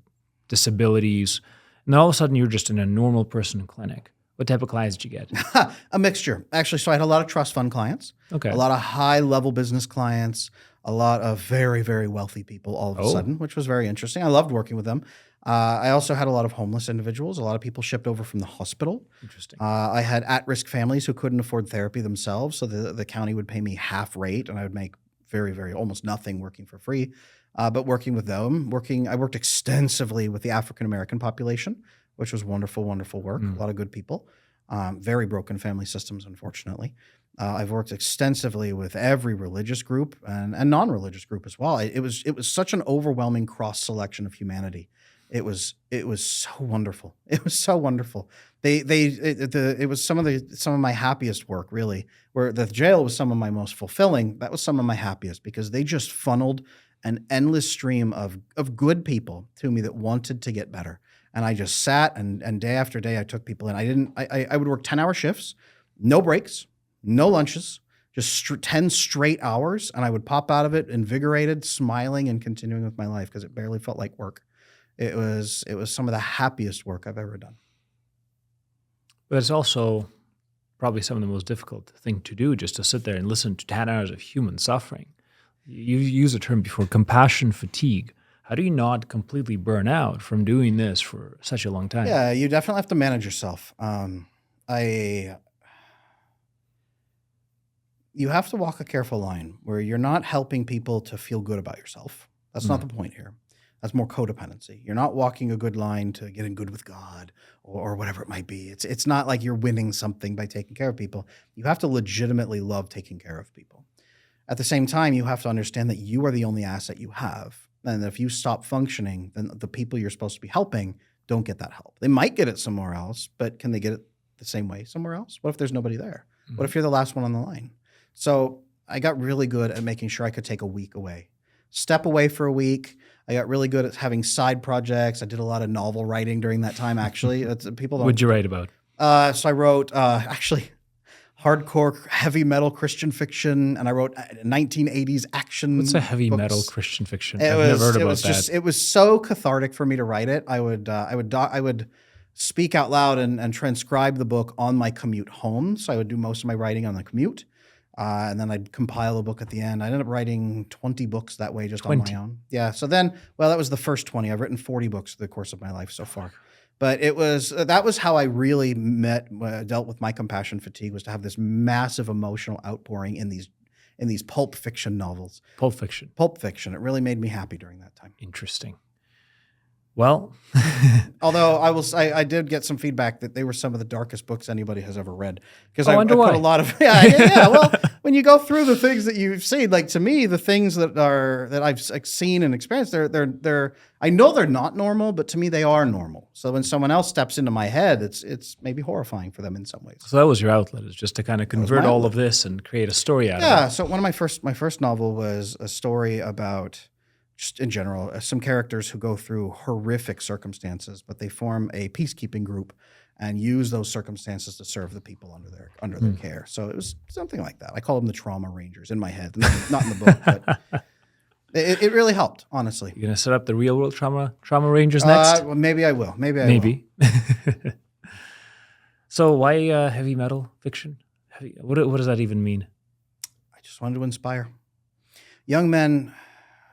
disabilities, and then all of a sudden you're just in a normal person clinic. What type of clients did you get? A mixture. Actually, so I had a lot of trust fund clients, Okay. a lot of high-level business clients, a lot of very, very wealthy people all of a sudden, which was very interesting. I loved working with them. I also had a lot of homeless individuals. A lot of people shipped over from the hospital. Interesting. I had at-risk families who couldn't afford therapy themselves, so the county would pay me half rate, and I would make very, very almost nothing working for free. But working with them, I worked extensively with the African-American population, which was wonderful, wonderful work. A lot of good people. Very broken family systems, unfortunately. I've worked extensively with every religious group and non-religious group as well. It was such an overwhelming cross selection of humanity. It was so wonderful. It was so wonderful. It was some of my happiest work, really. Where the jail was some of my most fulfilling. That was some of my happiest because they just funneled an endless stream of good people to me that wanted to get better. And I just sat and day after day I took people in. I would work 10-hour shifts, no breaks, no lunches, just 10 straight hours. And I would pop out of it invigorated, smiling, and continuing with my life because it barely felt like work. It was some of the happiest work I've ever done. But it's also probably some of the most difficult thing to do, just to sit there and listen to 10 hours of human suffering. You used a term before, compassion fatigue. How do you not completely burn out from doing this for such a long time? Yeah, you definitely have to manage yourself. You have to walk a careful line where you're not helping people to feel good about yourself. That's not the point here. That's more codependency. You're not walking a good line to get in good with God or whatever it might be. It's not like you're winning something by taking care of people. You have to legitimately love taking care of people. At the same time, you have to understand that you are the only asset you have. And if you stop functioning, then the people you're supposed to be helping don't get that help. They might get it somewhere else, but can they get it the same way somewhere else? What if there's nobody there? What if you're the last one on the line? So I got really good at making sure I could take a week away. Step away for a week. I got really good at having side projects. I did a lot of novel writing during that time, actually. People don't. What'd you write about? So I wrote, actually, hardcore heavy metal Christian fiction, and I wrote 1980s action. What's a heavy books. metal Christian fiction? I've never heard about that. It was so cathartic for me to write it. I would speak out loud and transcribe the book on my commute home. So I would do most of my writing on the commute. And then I'd compile a book at the end. I ended up writing 20 books that way just 20. on my own. Yeah. So then, well, that was the first 20. I've written 40 books through the course of my life so far. But that was how I really dealt with my compassion fatigue, was to have this massive emotional outpouring in these pulp fiction novels. Pulp Fiction. Pulp fiction. It really made me happy during that time. Interesting. Well, although I did get some feedback that they were some of the darkest books anybody has ever read, because I wonder put why. a lot of yeah. Well, when you go through the things that you've seen, like to me, the things that I've seen and experienced, they're I know they're not normal, but to me they are normal. So when someone else steps into my head, it's maybe horrifying for them in some ways. so that was your outlet, is just to kind of convert all of this and create a story out of it. Yeah. So one of my first novel was a story about, just in general, some characters who go through horrific circumstances, but they form a peacekeeping group and use those circumstances to serve the people under their care. So it was something like that. I call them the Trauma Rangers in my head, not in the book, but it really helped, honestly. You're going to set up the real world trauma Rangers next? Well, maybe I will. Maybe. So why heavy metal fiction? What does that even mean? I just wanted to inspire young men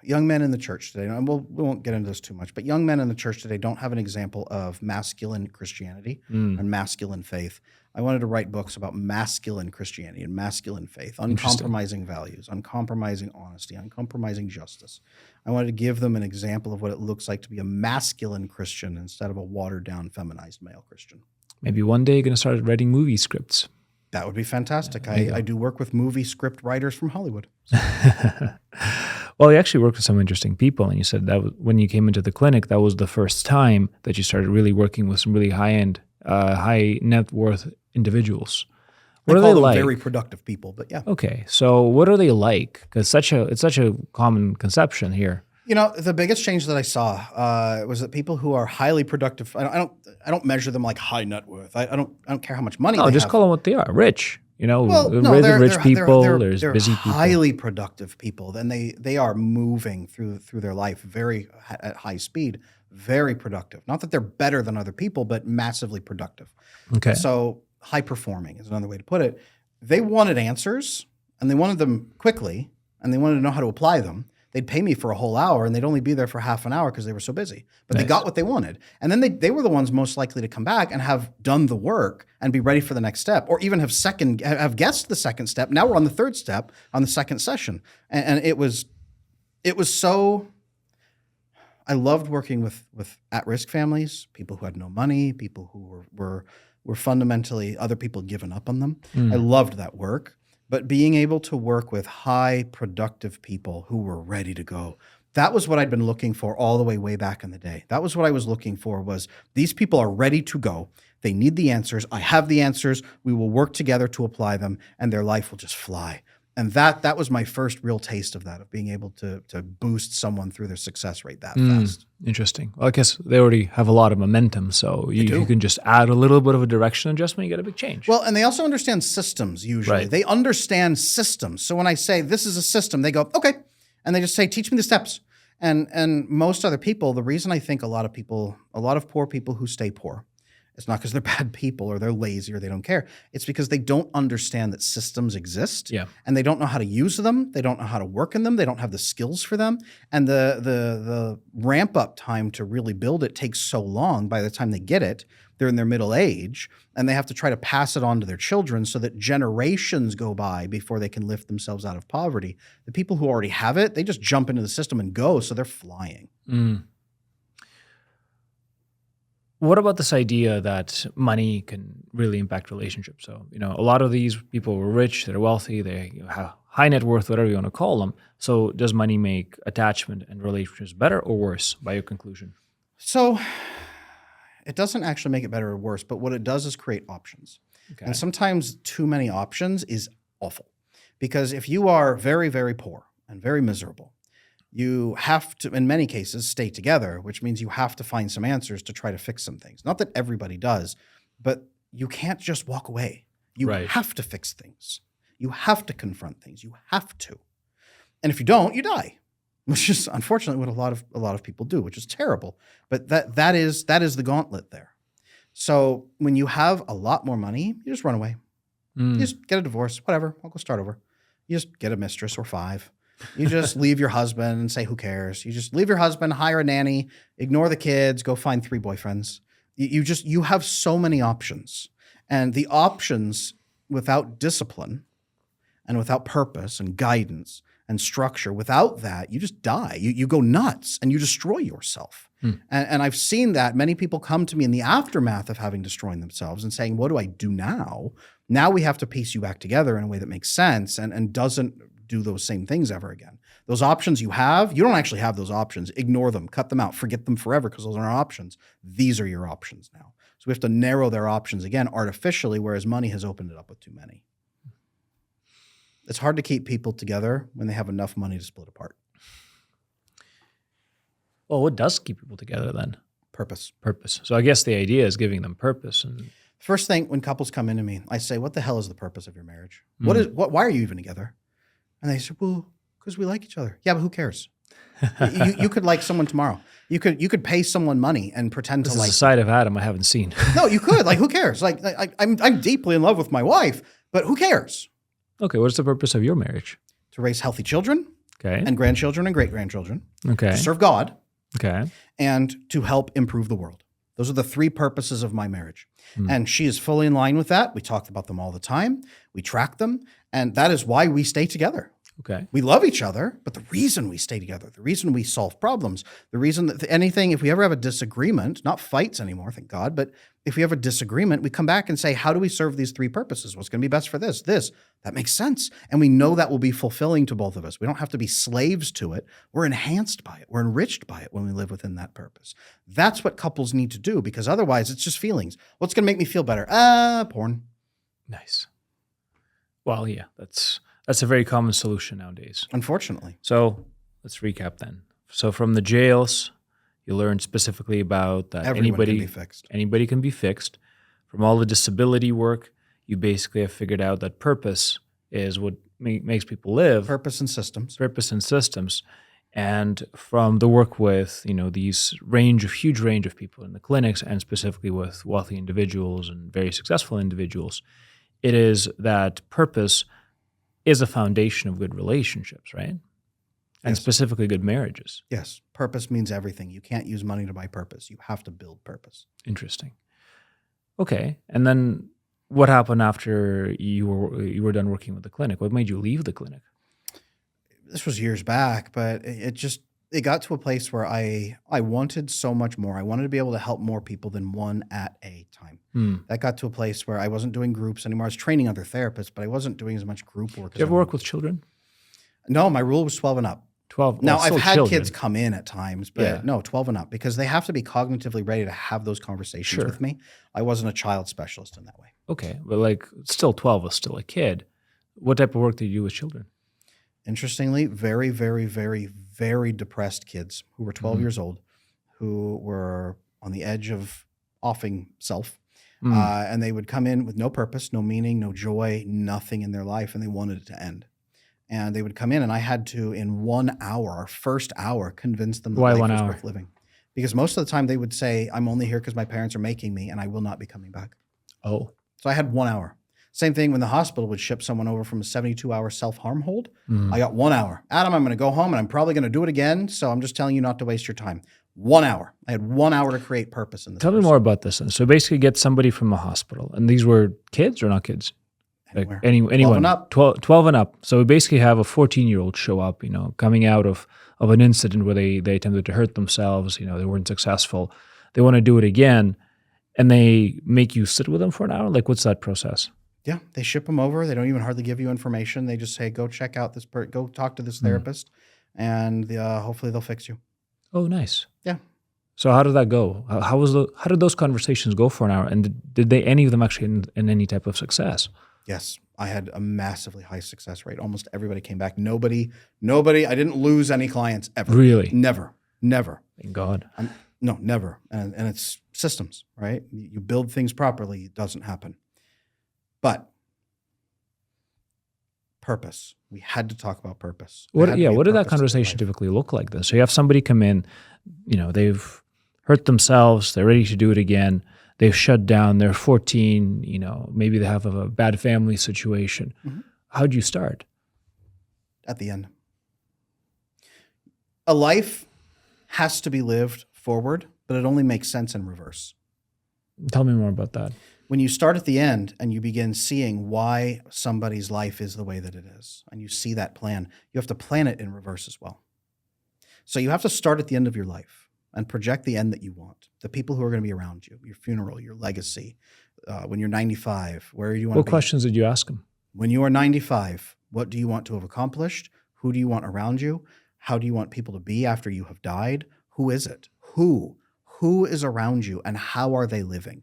in the church today. And we won't get into this too much, but young men in the church today don't have an example of masculine Christianity and masculine faith. I wanted to write books about masculine Christianity and masculine faith, uncompromising values, uncompromising honesty, uncompromising justice. I wanted to give them an example of what it looks like to be a masculine Christian instead of a watered-down, feminized male Christian. Maybe one day you're going to start writing movie scripts. That would be fantastic. I do work with movie script writers from Hollywood. Well, you actually worked with some interesting people, and you said that when you came into the clinic, that was the first time that you started really working with some really high-end, high net worth individuals. What I are call they them like? very productive people, but yeah. Okay, so what are they like? Because it's such a common conception here. You know, the biggest change that I saw was that people who are highly productive. I don't measure them like high net worth. I don't care how much money. No, they just have. call them what they are: rich. You know, No, there's rich people. they're There's busy people. highly productive people. Then they are moving through their life at high speed, very productive. Not that they're better than other people, but massively productive. Okay. So high performing is another way to put it. They wanted answers, and they wanted them quickly, and they wanted to know how to apply them. they'd pay me for a whole hour and they'd only be there for half an hour because they were so busy. But they Nice. got what they wanted. And then they were the ones most likely to come back and have done the work and be ready for the next step, or even have guessed the second step. Now we're on the third step on the second session. And it was so, I loved working with at-risk families, people who had no money, people who were fundamentally, other people had given up on them. I loved that work. But being able to work with high productive people who were ready to go, that was what I'd been looking for all the way back in the day. That was what I was looking for, was these people are ready to go. They need the answers. I have the answers. We will work together to apply them, and their life will just fly. And that was my first real taste of that, of being able to boost someone through their success rate that fast. Interesting. Well, I guess they already have a lot of momentum, so you can just add a little bit of a direction adjustment, you get a big change. Well, and they also understand systems usually. Right. They understand systems. So when I say this is a system, they go, okay. And they just say, teach me the steps. And most other people, the reason I think a lot of poor people who stay poor, it's not because they're bad people or they're lazy or they don't care. It's because they don't understand that systems exist, and they don't know how to use them. They don't know how to work in them. They don't have the skills for them. And the ramp up time to really build it takes so long. By the time they get it, they're in their middle age, and they have to try to pass it on to their children so that generations go by before they can lift themselves out of poverty. The people who already have it, they just jump into the system and go, so they're flying. What about this idea that money can really impact relationships? So, a lot of these people were rich, they're wealthy, they have high net worth, whatever you want to call them. So does money make attachment and relationships better or worse, by your conclusion? So it doesn't actually make it better or worse, but what it does is create options. Okay. And sometimes too many options is awful. Because if you are very, very poor and very miserable, you have to, in many cases, stay together, which means you have to find some answers to try to fix some things. Not that everybody does, but you can't just walk away. You have to fix things. You have to confront things. You have to. And if you don't, you die, which is unfortunately what a lot of people do, which is terrible. But that is the gauntlet there. So when you have a lot more money, you just run away. You just get a divorce, whatever. I'll go start over. You just get a mistress or 5. You just leave your husband and say, who cares? You just leave your husband, hire a nanny, ignore the kids, go find 3 boyfriends. You have so many options. And the options without discipline and without purpose and guidance and structure, without that, you just die. You go nuts and you destroy yourself. And I've seen that. Many people come to me in the aftermath of having destroyed themselves and saying, what do I do now? Now we have to piece you back together in a way that makes sense and doesn't do those same things ever again. Those options you have, you don't actually have those options. Ignore them, cut them out, forget them forever because those aren't options. These are your options now. So we have to narrow their options again artificially, whereas money has opened it up with too many. It's hard to keep people together when they have enough money to split apart. Well, what does keep people together then? Purpose. So I guess the idea is giving them purpose. And first thing, when couples come into me, I say, what the hell is the purpose of your marriage? Why are you even together? And they say, well, because we like each other. Yeah, but who cares? you could like someone tomorrow. You could pay someone money and pretend this to is like a side of Adam I haven't seen. No, you could. Like, who cares? Like I'm deeply in love with my wife, but who cares? Okay, what's the purpose of your marriage? To raise healthy children, and grandchildren and great-grandchildren. To serve God, and to help improve the world. Those are the 3 purposes of my marriage. And she is fully in line with that. We talk about them all the time. We track them. And that is why we stay together. We love each other, but the reason we stay together, the reason we solve problems, the reason that if we ever have a disagreement, not fights anymore, thank God, but if we have a disagreement, we come back and say, how do we serve these 3 purposes? What's going to be best for this? That makes sense. And we know that will be fulfilling to both of us. We don't have to be slaves to it. We're enhanced by it. We're enriched by it when we live within that purpose. That's what couples need to do, because otherwise it's just feelings. What's going to make me feel better? Porn. Nice. Well, yeah, that's a very common solution nowadays. Unfortunately. So let's recap then. So from the jails, you learned specifically about that anybody can be fixed. From all the disability work, you basically have figured out that purpose is what makes people live. Purpose and systems. And from the work with, these huge range of people in the clinics, and specifically with wealthy individuals and very successful individuals, it is that purpose is a foundation of good relationships, right? And Yes. specifically good marriages. Yes. Purpose means everything. You can't use money to buy purpose. You have to build purpose. Interesting. Okay. And then what happened after you were done working with the clinic? What made you leave the clinic? This was years back, but it got to a place where I wanted so much more. I wanted to be able to help more people than one at a time. That got to a place where I wasn't doing groups anymore. I was training other therapists, but I wasn't doing as much group work. Did you ever work with children? No, my rule was 12 and up. 12. Now, well, I've still had children. kids come in at times, but Yeah. no, 12 and up, because they have to be cognitively ready to have those conversations Sure. with me. I wasn't a child specialist in that way. Okay. But like still 12 was still a kid. What type of work did you do with children? Interestingly, very, very, very, very depressed kids who were 12 years old, who were on the edge of offing self. And they would come in with no purpose, no meaning, no joy, nothing in their life, and they wanted it to end. And they would come in, and I had to, in 1 hour, our first hour, convince them that Why life 1 was hour? worth living. Because most of the time they would say, I'm only here because my parents are making me, and I will not be coming back. Oh. So I had 1 hour. Same thing when the hospital would ship someone over from a 72-hour self-harm hold. I got 1 hour. Adam, I'm going to go home, and I'm probably going to do it again, so I'm just telling you not to waste your time. 1 hour. I had 1 hour to create purpose in this. Tell me more about this. So basically get somebody from a hospital. And these were kids or not kids? Like Anywhere. anyone. 12 and up. 12 and up. So we basically have a 14-year-old show up, coming out of an incident where they attempted to hurt themselves, they weren't successful. They want to do it again, and they make you sit with them for an hour? Like, what's that process? Yeah, they ship them over. They don't even hardly give you information. They just say, go check out this go talk to this therapist, and hopefully they'll fix you. Oh, nice. Yeah. So how did that go? How did those conversations go for an hour? And did they any of them actually in any type of success? Yes, I had a massively high success rate. Almost everybody came back. Nobody. I didn't lose any clients ever. Really? Never. Thank God. No, never. And it's systems, right? You build things properly, it doesn't happen. But purpose. We had to talk about purpose. What did that conversation typically look like then? So you have somebody come in, they've hurt themselves, they're ready to do it again, they've shut down, they're 14, maybe they have a bad family situation. How'd you start? At the end. A life has to be lived forward, but it only makes sense in reverse. Tell me more about that. When you start at the end and you begin seeing why somebody's life is the way that it is, and you see that plan, you have to plan it in reverse as well. So you have to start at the end of your life and project the end that you want, the people who are going to be around you, your funeral, your legacy. When you're 95, where do you want to be? What questions did you ask them? When you are 95, what do you want to have accomplished? Who do you want around you? How do you want people to be after you have died? Who is it? Who is around you, and how are they living?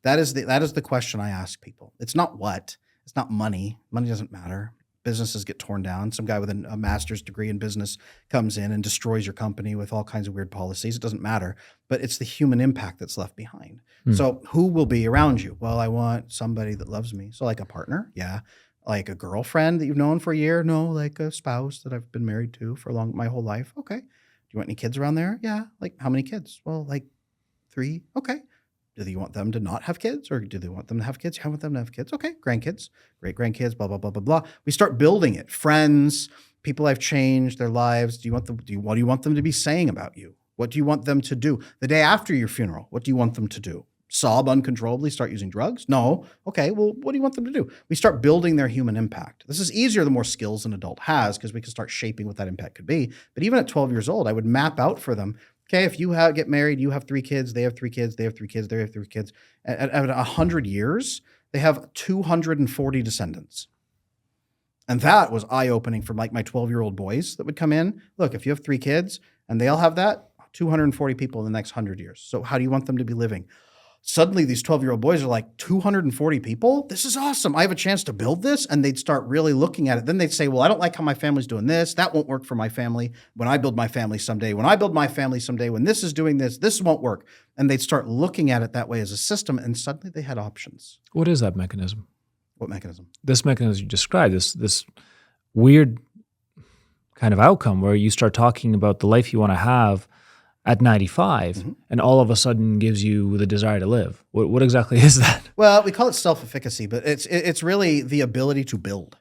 That is the question I ask people. It's not what. It's not money. Money doesn't matter. Businesses get torn down. Some guy with a master's degree in business comes in and destroys your company with all kinds of weird policies. It doesn't matter. But it's the human impact that's left behind. So who will be around you? Well, I want somebody that loves me. So like a partner, yeah. Like a girlfriend that you've known for a year? No, like a spouse that I've been married to for my whole life. Okay. Do you want any kids around there? Yeah. Like how many kids? Well, like 3. Okay. Do you want them to not have kids, or do they want them to have kids? I want them to have kids. Okay. Grandkids, great grandkids, blah, blah, blah, blah, blah. We start building it. Friends, people I've changed their lives. What do you want them to be saying about you? What do you want them to do? The day after your funeral, what do you want them to do? Sob uncontrollably, start using drugs? No. Okay, well, what do you want them to do? We start building their human impact. This is easier the more skills an adult has, because we can start shaping what that impact could be. But even at 12 years old, I would map out for them, okay, if you get married, you have 3 kids, they have 3 kids, they have 3 kids, they have 3 kids. At 100 years, they have 240 descendants. And that was eye-opening for like my 12-year-old boys that would come in. Look, if you have 3 kids and they all have that, 240 people in the next 100 years. So how do you want them to be living? Suddenly these 12-year-old boys are like, 240 people? This is awesome. I have a chance to build this. And they'd start really looking at it. Then they'd say, well, I don't like how my family's doing this. That won't work for my family. When I build my family someday, when this is doing this, this won't work. And they'd start looking at it that way as a system. And suddenly they had options. What is that mechanism? What mechanism? This mechanism you described, this weird kind of outcome where you start talking about the life you want to have at 95, and all of a sudden gives you the desire to live. What exactly is that? Well, we call it self-efficacy, but it's really the ability to build.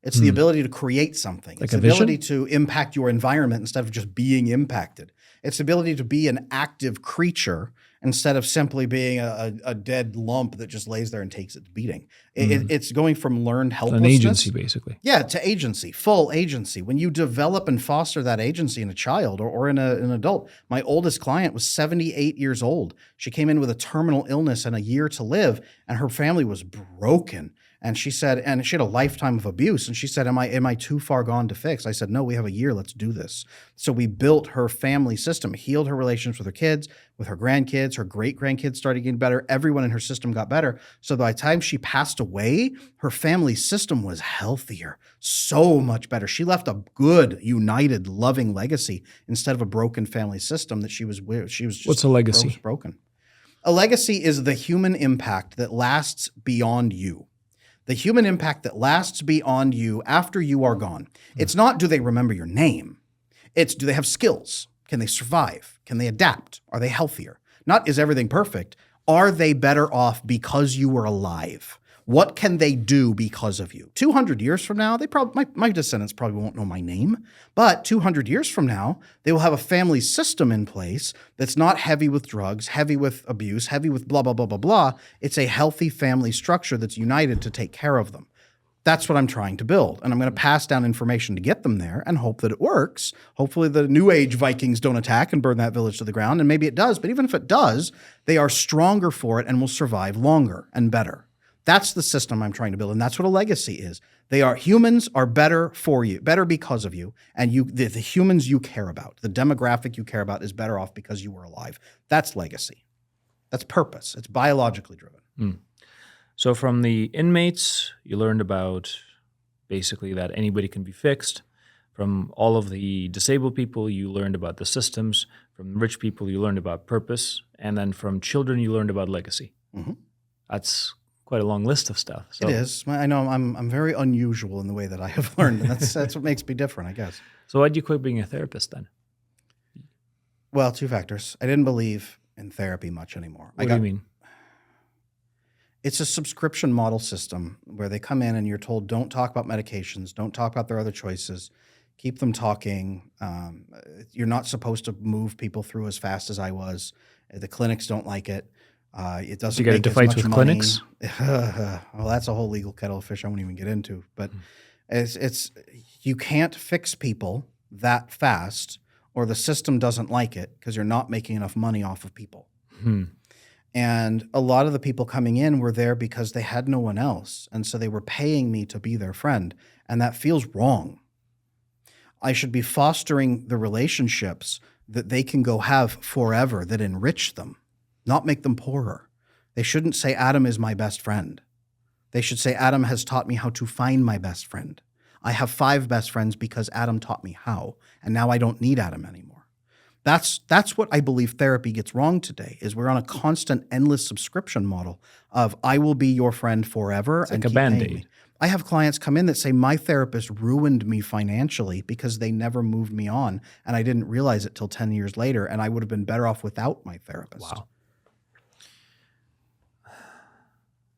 It's the ability to create something. Like It's a the ability vision? to impact your environment instead of just being impacted. It's the ability to be an active creature instead of simply being a dead lump that just lays there and takes its beating. It's going from learned An helplessness. agency, basically. Yeah, to agency, full agency. When you develop and foster that agency in a child or in an adult, my oldest client was 78 years old. She came in with a terminal illness and a year to live, and her family was broken. And she said, and she had a lifetime of abuse. And she said, am I too far gone to fix? I said, no, we have a year. Let's do this. So we built her family system, healed her relationships with her kids, with her grandkids, her great grandkids started getting better. Everyone in her system got better. So by the time she passed away, her family system was healthier, so much better. She left a good, united, loving legacy instead of a broken family system that she was just What's a legacy? broken. A legacy is the human impact that lasts beyond you. The human impact that lasts beyond you after you are gone. It's not, do they remember your name? It's, do they have skills? Can they survive? Can they adapt? Are they healthier? Not, is everything perfect? Are they better off because you were alive? What can they do because of you? 200 years from now, they probably my descendants probably won't know my name, but 200 years from now, they will have a family system in place that's not heavy with drugs, heavy with abuse, heavy with blah, blah, blah, blah, blah. It's a healthy family structure that's united to take care of them. That's what I'm trying to build. And I'm going to pass down information to get them there and hope that it works. Hopefully the New Age Vikings don't attack and burn that village to the ground. And maybe it does. But even if it does, they are stronger for it and will survive longer and better. That's the system I'm trying to build. And that's what a legacy is. Humans are better for you, better because of you. And the humans you care about, the demographic you care about is better off because you were alive. That's legacy. That's purpose. It's biologically driven. So from the inmates, you learned about basically that anybody can be fixed. From all of the disabled people, you learned about the systems. From rich people, you learned about purpose. And then from children, you learned about legacy. Mm-hmm. That's quite a long list of stuff. So, it is. I know I'm very unusual in the way that I have learned. And that's what makes me different, I guess. So why'd you quit being a therapist then? Well, two factors. I didn't believe in therapy much anymore. What do you mean? It's a subscription model system where they come in and you're told, don't talk about medications, don't talk about their other choices, keep them talking. You're not supposed to move people through as fast as I was. The clinics don't like it. It doesn't. You get into fights with clinics? Well, that's a whole legal kettle of fish I won't even get into. But it's you can't fix people that fast, or the system doesn't like it because you're not making enough money off of people. And a lot of the people coming in were there because they had no one else. And so they were paying me to be their friend. And that feels wrong. I should be fostering the relationships that they can go have forever that enrich them, not make them poorer. They shouldn't say, Adam is my best friend. They should say, Adam has taught me how to find my best friend. I have 5 best friends because Adam taught me how. And now I don't need Adam anymore. That's what I believe therapy gets wrong today, is we're on a constant, endless subscription model of I will be your friend forever. It's like a Band-Aid. I have clients come in that say my therapist ruined me financially because they never moved me on, and I didn't realize it till 10 years later, and I would have been better off without my therapist. Wow.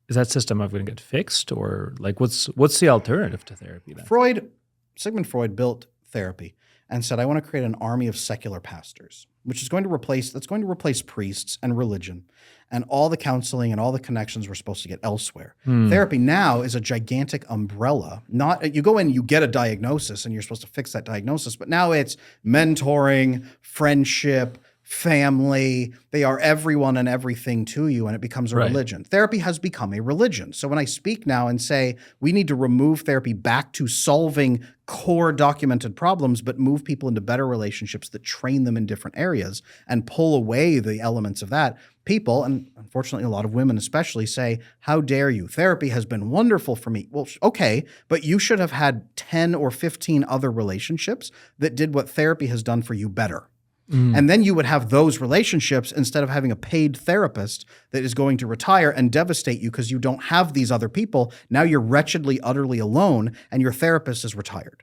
Is that system ever going to get fixed, or like what's the alternative to therapy then? Sigmund Freud built therapy and said, I want to create an army of secular pastors, which is going to replace priests and religion and all the counseling and all the connections we're supposed to get elsewhere. Therapy now is a gigantic umbrella. Not you go in, you get a diagnosis, and you're supposed to fix that diagnosis, but now it's mentoring, friendship, family. They are everyone and everything to you, and it becomes a religion. Therapy has become a religion. So when I speak now and say we need to remove therapy back to solving core documented problems, but move people into better relationships that train them in different areas and pull away the elements of that, people, and unfortunately a lot of women especially, say, how dare you? Therapy has been wonderful for me. Well, okay, but you should have had 10 or 15 other relationships that did what therapy has done for you better. And then you would have those relationships instead of having a paid therapist that is going to retire and devastate you because you don't have these other people. Now you're wretchedly, utterly alone, and your therapist is retired.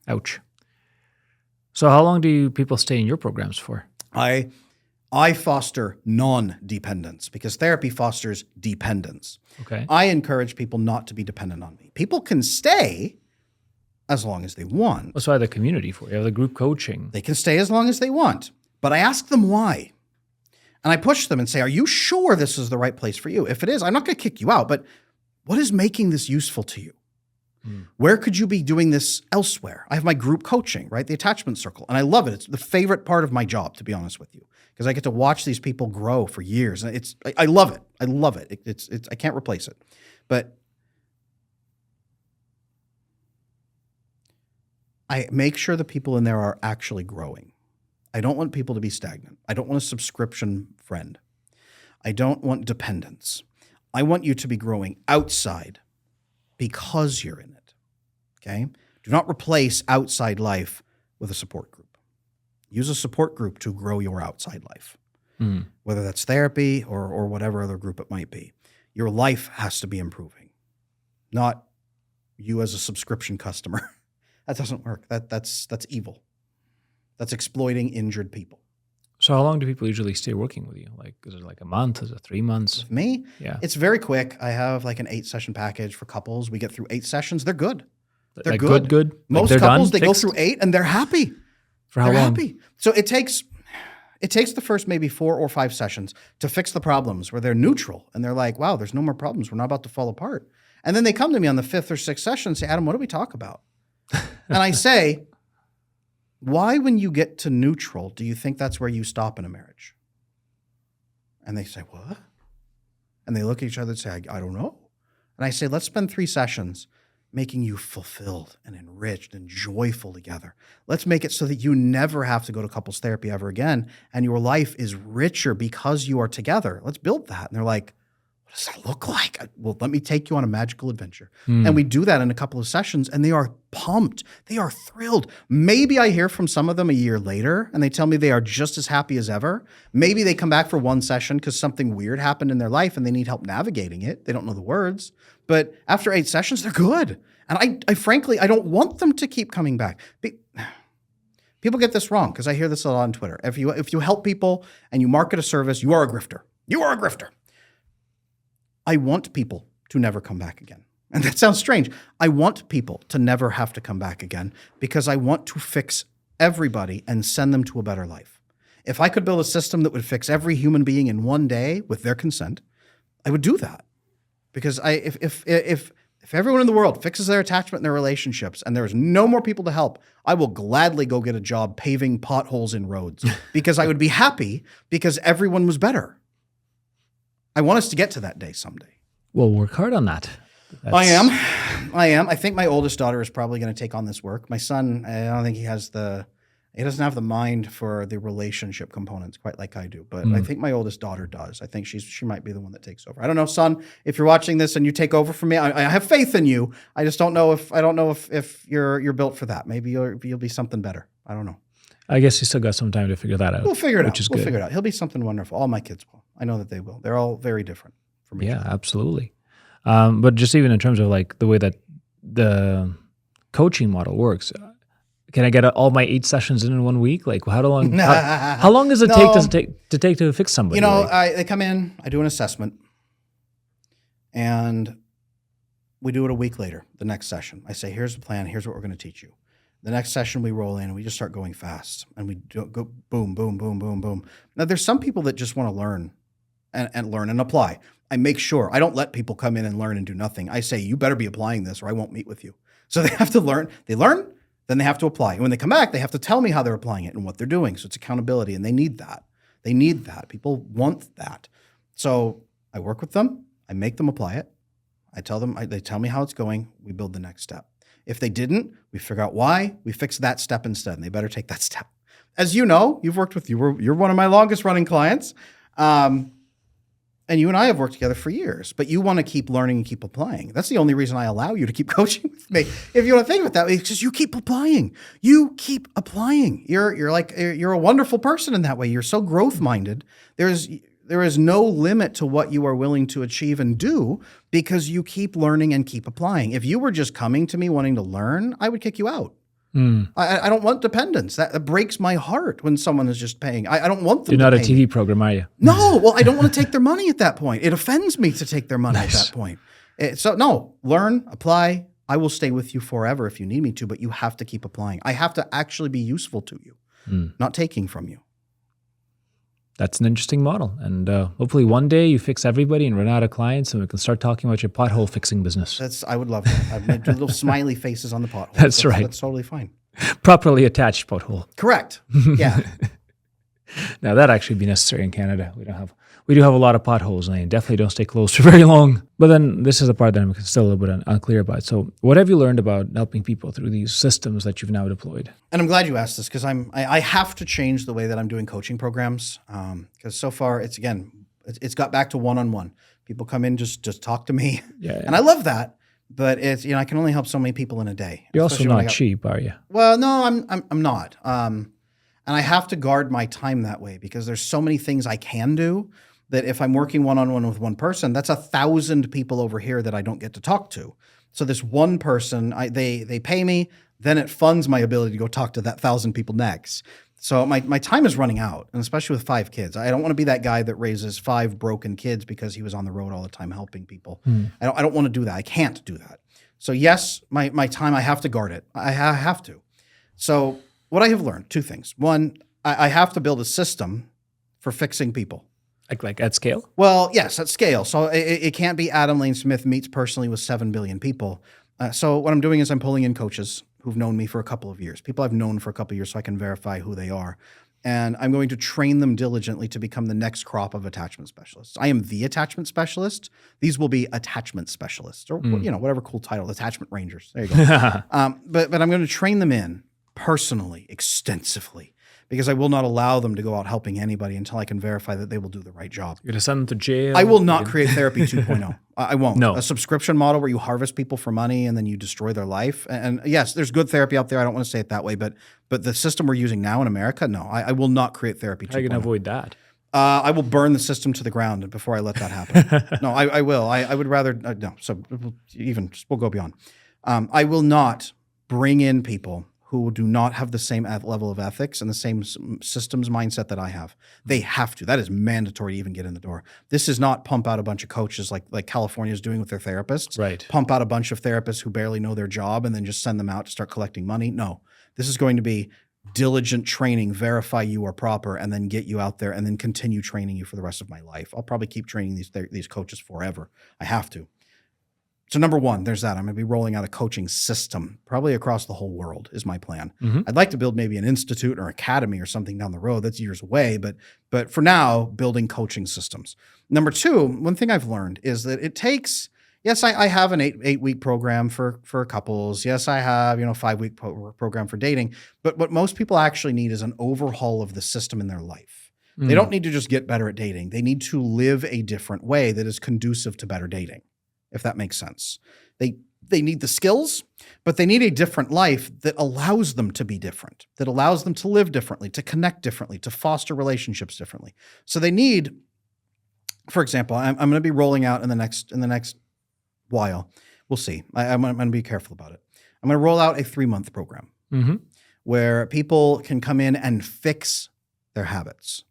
Ouch. So how long do people stay in your programs for? I I foster non-dependence because therapy fosters dependence. Okay. I encourage people not to be dependent on me. People can stay as long as they want. That's why the community for you have the group coaching. They can stay as long as they want. But I ask them why. And I push them and say, are you sure this is the right place for you? If it is, I'm not going to kick you out, but what is making this useful to you? Where could you be doing this elsewhere? I have my group coaching, right? The attachment circle. And I love it. It's the favorite part of my job, to be honest with you, because I get to watch these people grow for years. And I love it. I love it. It's I can't replace it. But I make sure the people in there are actually growing. I don't want people to be stagnant. I don't want a subscription friend. I don't want dependence. I want you to be growing outside because you're in it, okay? Do not replace outside life with a support group. Use a support group to grow your outside life, whether that's therapy or whatever other group it might be. Your life has to be improving, not you as a subscription customer. That doesn't work. That's evil. That's exploiting injured people. So how long do people usually stay working with you? Like, is it like a month? Is it 3 months? With me, Yeah. it's very quick. I have like an 8-session package for couples. We get through 8 sessions. They're good. They're Like good. good? Like Most they're couples, done, they go fixed? through 8 and they're happy. For how They're long? happy. So it takes the first maybe 4 or 5 sessions to fix the problems where they're neutral and they're like, wow, there's no more problems. We're not about to fall apart. And then they come to me on the 5th or 6th session and say, Adam, what do we talk about? And I say, why, when you get to neutral, do you think that's where you stop in a marriage? And they say, what? And they look at each other and say, I don't know. And I say, let's spend 3 sessions making you fulfilled and enriched and joyful together. Let's make it so that you never have to go to couples therapy ever again, and your life is richer because you are together. Let's build that. And they're like, what does that look like? Well, let me take you on a magical adventure. And we do that in a couple of sessions, and they are pumped. They are thrilled. Maybe I hear from some of them a year later, and they tell me they are just as happy as ever. Maybe they come back for 1 session because something weird happened in their life, and they need help navigating it. They don't know the words. But after 8 sessions, they're good. And I frankly, I don't want them to keep coming back. People get this wrong because I hear this a lot on Twitter. If you help people and you market a service, you are a grifter. You are a grifter. I want people to never come back again. And that sounds strange. I want people to never have to come back again because I want to fix everybody and send them to a better life. If I could build a system that would fix every human being in one day with their consent, I would do that. Because if everyone in the world fixes their attachment and their relationships and there's no more people to help, I will gladly go get a job paving potholes in roads because I would be happy because everyone was better. I want us to get to that day someday. Well, work hard on that. I am. I think my oldest daughter is probably going to take on this work. My son, I don't think he doesn't have the mind for the relationship components quite like I do, but I think my oldest daughter does. I think she might be the one that takes over. I don't know, son, if you're watching this and you take over from me, I have faith in you. I just don't know if you're built for that. Maybe you'll be something better. I don't know. I guess you still got some time to figure that out. We'll figure it out. Is We'll good. figure it out. He'll be something wonderful. All my kids will. I know that they will. They're all very different from each Yeah, other. absolutely. But just even in terms of like the way that the coaching model works, can I get all my 8 sessions in 1 week? Like how long? How long does it take to fix somebody? They come in. I do an assessment, and we do it a week later. The next session, I say, "Here's the plan. Here's what we're going to teach you." The next session, we roll in and we just start going fast, and we go boom, boom, boom, boom, boom. Now, there's some people that just want to learn and learn and apply. I make sure I don't let people come in and learn and do nothing. I say, you better be applying this or I won't meet with you. So they have to learn. They learn, then they have to apply. And when they come back, they have to tell me how they're applying it and what they're doing. So it's accountability, and they need that. They need that. People want that. So I work with them. I make them apply it. I tell them, they tell me how it's going. We build the next step. If they didn't, we figure out why. We fix that step instead, and they better take that step. As you know, you've worked with you're one of my longest running clients. And you and I have worked together for years, but you want to keep learning and keep applying. That's the only reason I allow you to keep coaching with me. If you want to think about that, it's just you keep applying. You keep applying. You're a wonderful person in that way. You're so growth minded. There is no limit to what you are willing to achieve and do because you keep learning and keep applying. If you were just coming to me wanting to learn, I would kick you out. I don't want dependence. That breaks my heart when someone is just paying. I don't want them You're not to a pay me. TV program, are you? No, well, I don't want to take their money at that point. It offends me to take their money at that point. So no, learn, apply. I will stay with you forever if you need me to, but you have to keep applying. I have to actually be useful to you, not taking from you. That's an interesting model. And hopefully one day you fix everybody and run out of clients and we can start talking about your pothole fixing business. I would love that. I've made little smiley faces on the pothole. That's right. That's totally fine. Properly attached pothole. Correct. Yeah. Now that'd actually be necessary in Canada. We do have a lot of potholes and they definitely don't stay closed for very long. But then this is the part that I'm still a little bit unclear about. So what have you learned about helping people through these systems that you've now deployed? And I'm glad you asked this because I have to change the way that I'm doing coaching programs. Because so far it's got back to one-on-one. People come in, just talk to me. Yeah. And I love that. But it's, I can only help so many people in a day. You're also not cheap, are you? Well, no, I'm not. And I have to guard my time that way because there's so many things I can do that if I'm working one-on-one with one person, that's 1,000 people over here that I don't get to talk to. So this one person, they pay me, then it funds my ability to go talk to that 1,000 people next. So my time is running out, and especially with 5 kids. I don't want to be that guy that raises 5 broken kids because he was on the road all the time helping people. I don't want to do that. I can't do that. So yes, my time, I have to guard it. I have to. So what I have learned, 2 things. One, I have to build a system for fixing people. Like at scale? Well, yes, at scale. So it can't be Adam Lane Smith meets personally with 7 billion people. So what I'm doing is I'm pulling in coaches who've known me for a couple of years, people I've known for a couple of years so I can verify who they are. And I'm going to train them diligently to become the next crop of attachment specialists. I am the attachment specialist. These will be attachment specialists or whatever cool title, attachment rangers. There you go. But I'm going to train them in personally, extensively. Because I will not allow them to go out helping anybody until I can verify that they will do the right job. You're going to send them to jail? I will not create therapy 2.0. I won't. No. A subscription model where you harvest people for money and then you destroy their life. And yes, there's good therapy out there. I don't want to say it that way. But the system we're using now in America, no. I will not create therapy 2.0. How are you going to avoid that? I will burn the system to the ground before I let that happen. No, I will. I would rather, no. So we'll go beyond. I will not bring in people who do not have the same level of ethics and the same systems mindset that I have. They have to. That is mandatory to even get in the door. This is not pump out a bunch of coaches like California is doing with their therapists. Right. Pump out a bunch of therapists who barely know their job and then just send them out to start collecting money. No, this is going to be diligent training, verify you are proper, and then get you out there and then continue training you for the rest of my life. I'll probably keep training these coaches forever. I have to. So number 1, there's that. I'm going to be rolling out a coaching system, probably across the whole world is my plan. I'd like to build maybe an institute or academy or something down the road. That's years away. But for now, building coaching systems. Number 2, one thing I've learned is that it takes, yes, I have an 8-week program for couples. Yes, I have, 5-week program for dating. But what most people actually need is an overhaul of the system in their life. They don't need to just get better at dating. They need to live a different way that is conducive to better dating, if that makes sense. They need the skills, but they need a different life that allows them to be different, that allows them to live differently, to connect differently, to foster relationships differently. So they need, for example, I'm going to be rolling out in the next while. We'll see. I'm going to be careful about it. I'm going to roll out a 3-month program where people can come in and fix their habits,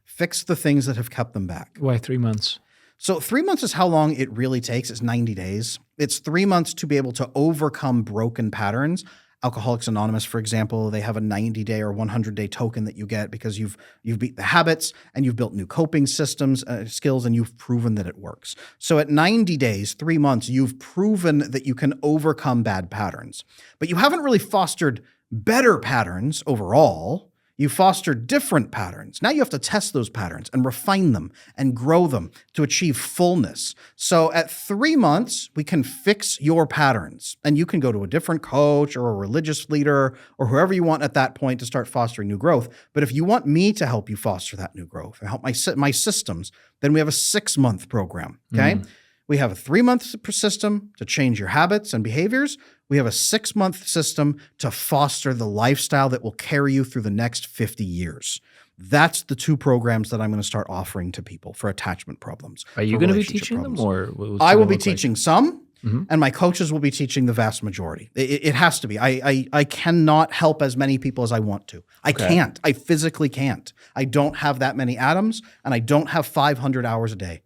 fix the things that have kept them back. Why 3 months? So 3 months is how long it really takes. It's 90 days. It's 3 months to be able to overcome broken patterns. Alcoholics Anonymous, for example, they have a 90-day or 100-day token that you get because you've beat the habits and you've built new coping systems, skills, and you've proven that it works. So at 90 days, 3 months, you've proven that you can overcome bad patterns. But you haven't really fostered better patterns overall. You foster different patterns. Now you have to test those patterns and refine them and grow them to achieve fullness. So at 3 months, we can fix your patterns and you can go to a different coach or a religious leader or whoever you want at that point to start fostering new growth. But if you want me to help you foster that new growth and help my systems, then we have a 6-month program, okay? We have a 3-month system to change your habits and behaviors. We have a 6-month system to foster the lifestyle that will carry you through the next 50 years. That's the 2 programs that I'm going to start offering to people for attachment problems. Are you going to be teaching them or I will be teaching some. and my coaches will be teaching the vast majority. It has to be. I cannot help as many people as I want to. I can't. I physically can't. I don't have that many atoms, and I don't have 500 hours a day.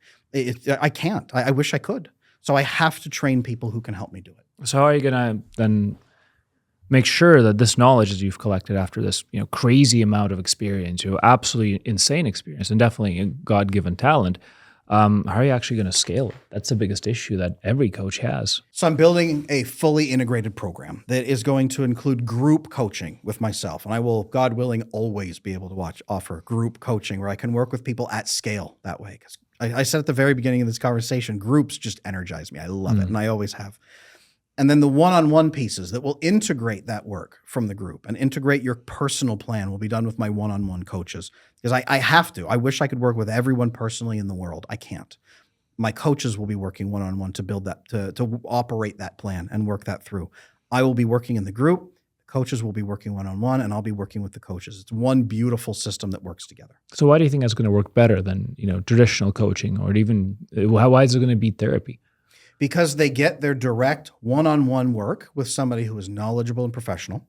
I can't. I wish I could. So I have to train people who can help me do it. So how are you going to then make sure that this knowledge that you've collected after this, crazy amount of experience, absolutely insane experience, and definitely a God-given talent, how are you actually going to scale it? That's the biggest issue that every coach has. So I'm building a fully integrated program that is going to include group coaching with myself. And I will, God willing, always be able to offer group coaching where I can work with people at scale that way. Because I said at the very beginning of this conversation, groups just energize me. I love it, and I always have. And then the one-on-one pieces that will integrate that work from the group and integrate your personal plan will be done with my one-on-one coaches. Because I have to. I wish I could work with everyone personally in the world. I can't. My coaches will be working one-on-one to build that, to operate that plan and work that through. I will be working in the group. Coaches will be working one-on-one, and I'll be working with the coaches. It's one beautiful system that works together. So why do you think that's going to work better than traditional coaching, or even why is it going to beat therapy? Because they get their direct one-on-one work with somebody who is knowledgeable and professional.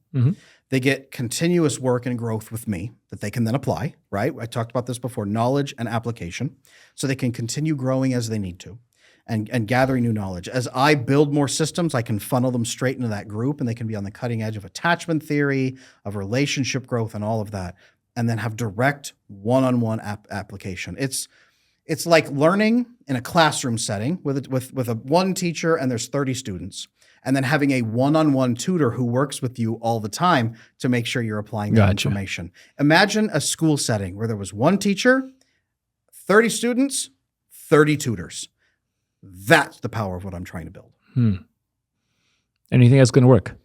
They get continuous work and growth with me that they can then apply, right? I talked about this before, knowledge and application. So they can continue growing as they need to and gathering new knowledge. As I build more systems, I can funnel them straight into that group, and they can be on the cutting edge of attachment theory, of relationship growth, and all of that, and then have direct one-on-one application. It's like learning in a classroom setting with a one teacher and there's 30 students, and then having a one-on-one tutor who works with you all the time to make sure you're applying that information. Imagine a school setting where there was one teacher, 30 students, 30 tutors. That's the power of what I'm trying to build. And you think that's going to work?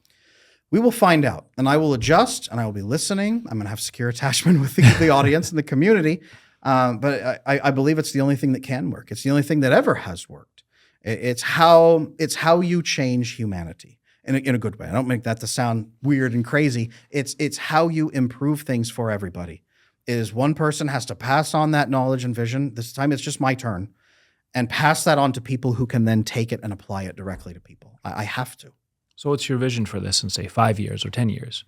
We will find out, and I will adjust, and I will be listening. I'm going to have secure attachment with the audience and the community. But I believe it's the only thing that can work. It's the only thing that ever has worked. It's how you change humanity in a good way. I don't make that to sound weird and crazy. It's how you improve things for everybody. It is one person has to pass on that knowledge and vision. This time it's just my turn, and pass that on to people who can then take it and apply it directly to people. I have to. So what's your vision for this in, say, 5 years or 10 years?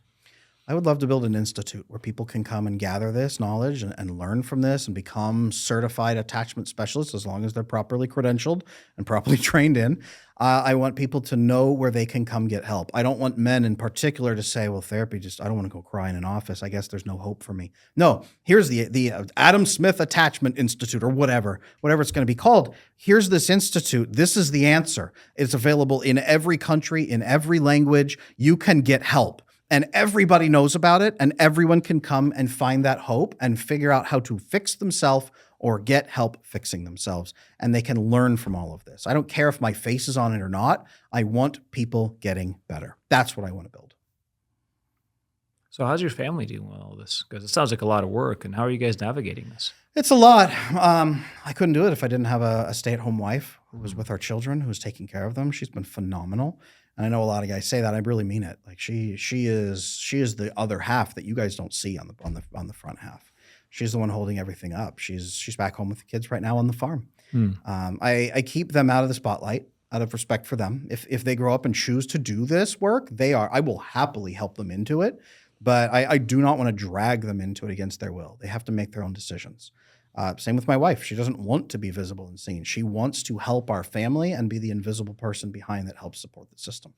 I would love to build an institute where people can come and gather this knowledge and learn from this and become certified attachment specialists as long as they're properly credentialed and properly trained in. I want people to know where they can come get help. I don't want men in particular to say, well, therapy, I don't want to go cry in an office. I guess there's no hope for me. No, here's the Adam Smith Attachment Institute, or whatever it's going to be called. Here's this institute. This is the answer. It's available in every country, in every language. You can get help. And everybody knows about it, and everyone can come and find that hope and figure out how to fix themselves or get help fixing themselves. And they can learn from all of this. I don't care if my face is on it or not. I want people getting better. That's what I want to build. So how's your family doing with all this? Because it sounds like a lot of work. And how are you guys navigating this? It's a lot. I couldn't do it if I didn't have a stay-at-home wife who was with our children, who was taking care of them. She's been phenomenal. And I know a lot of guys say that. I really mean it. Like she is the other half that you guys don't see on the front half. She's the one holding everything up. She's back home with the kids right now on the farm. I keep them out of the spotlight out of respect for them. If they grow up and choose to do this work, I will happily help them into it. But I do not want to drag them into it against their will. They have to make their own decisions. Same with my wife. She doesn't want to be visible and seen. She wants to help our family and be the invisible person behind that helps support the system.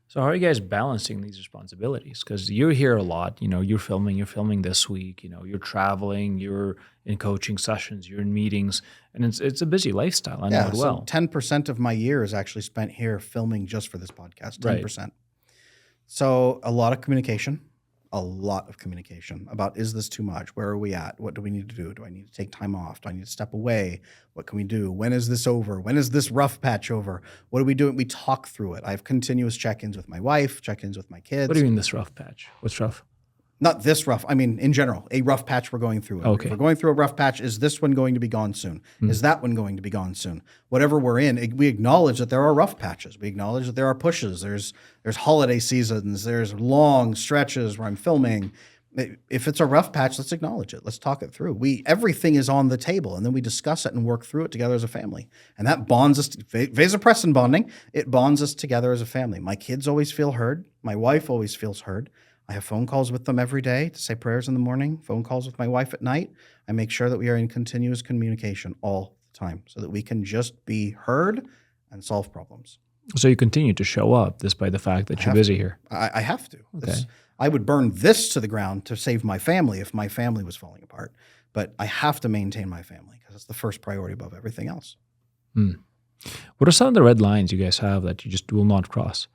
So how are you guys balancing these responsibilities? Because you're here a lot. You're filming this week. You're traveling. You're in coaching sessions. You're in meetings, and it's a busy lifestyle. I know it well. 10% of my year is actually spent here filming just for this podcast. 10%. Right. So a lot of communication. About, is this too much? Where are we at? What do we need to do? Do I need to take time off? Do I need to step away? What can we do? When is this over? When is this rough patch over? What are we doing? We talk through it. I have continuous check-ins with my wife, check-ins with my kids. What do you mean this rough patch? What's rough? Not this rough. I mean, in general, a rough patch we're going through. Okay. If we're going through a rough patch, is this one going to be gone soon? Is that one going to be gone soon? Whatever we're in, we acknowledge that there are rough patches. We acknowledge that there are pushes. There's holiday seasons. There's long stretches where I'm filming. If it's a rough patch, let's acknowledge it. Let's talk it through. Everything is on the table, and then we discuss it and work through it together as a family. And that bonds us, vasopressin bonding, it bonds us together as a family. My kids always feel heard. My wife always feels heard. I have phone calls with them every day to say prayers in the morning, phone calls with my wife at night. I make sure that we are in continuous communication all the time so that we can just be heard and solve problems. So you continue to show up despite the fact that you're busy here. I have to. Okay. I would burn this to the ground to save my family if my family was falling apart. But I have to maintain my family because it's the first priority above everything else. What are some of the red lines you guys have that you just will not cross?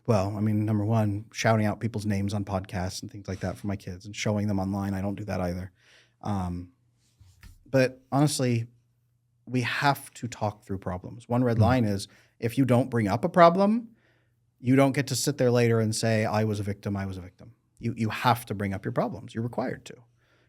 Number one, shouting out people's names on podcasts and things like that for my kids and showing them online. I don't do that either. But honestly, we have to talk through problems. One red line is if you don't bring up a problem, you don't get to sit there later and say, I was a victim. You have to bring up your problems. You're required to.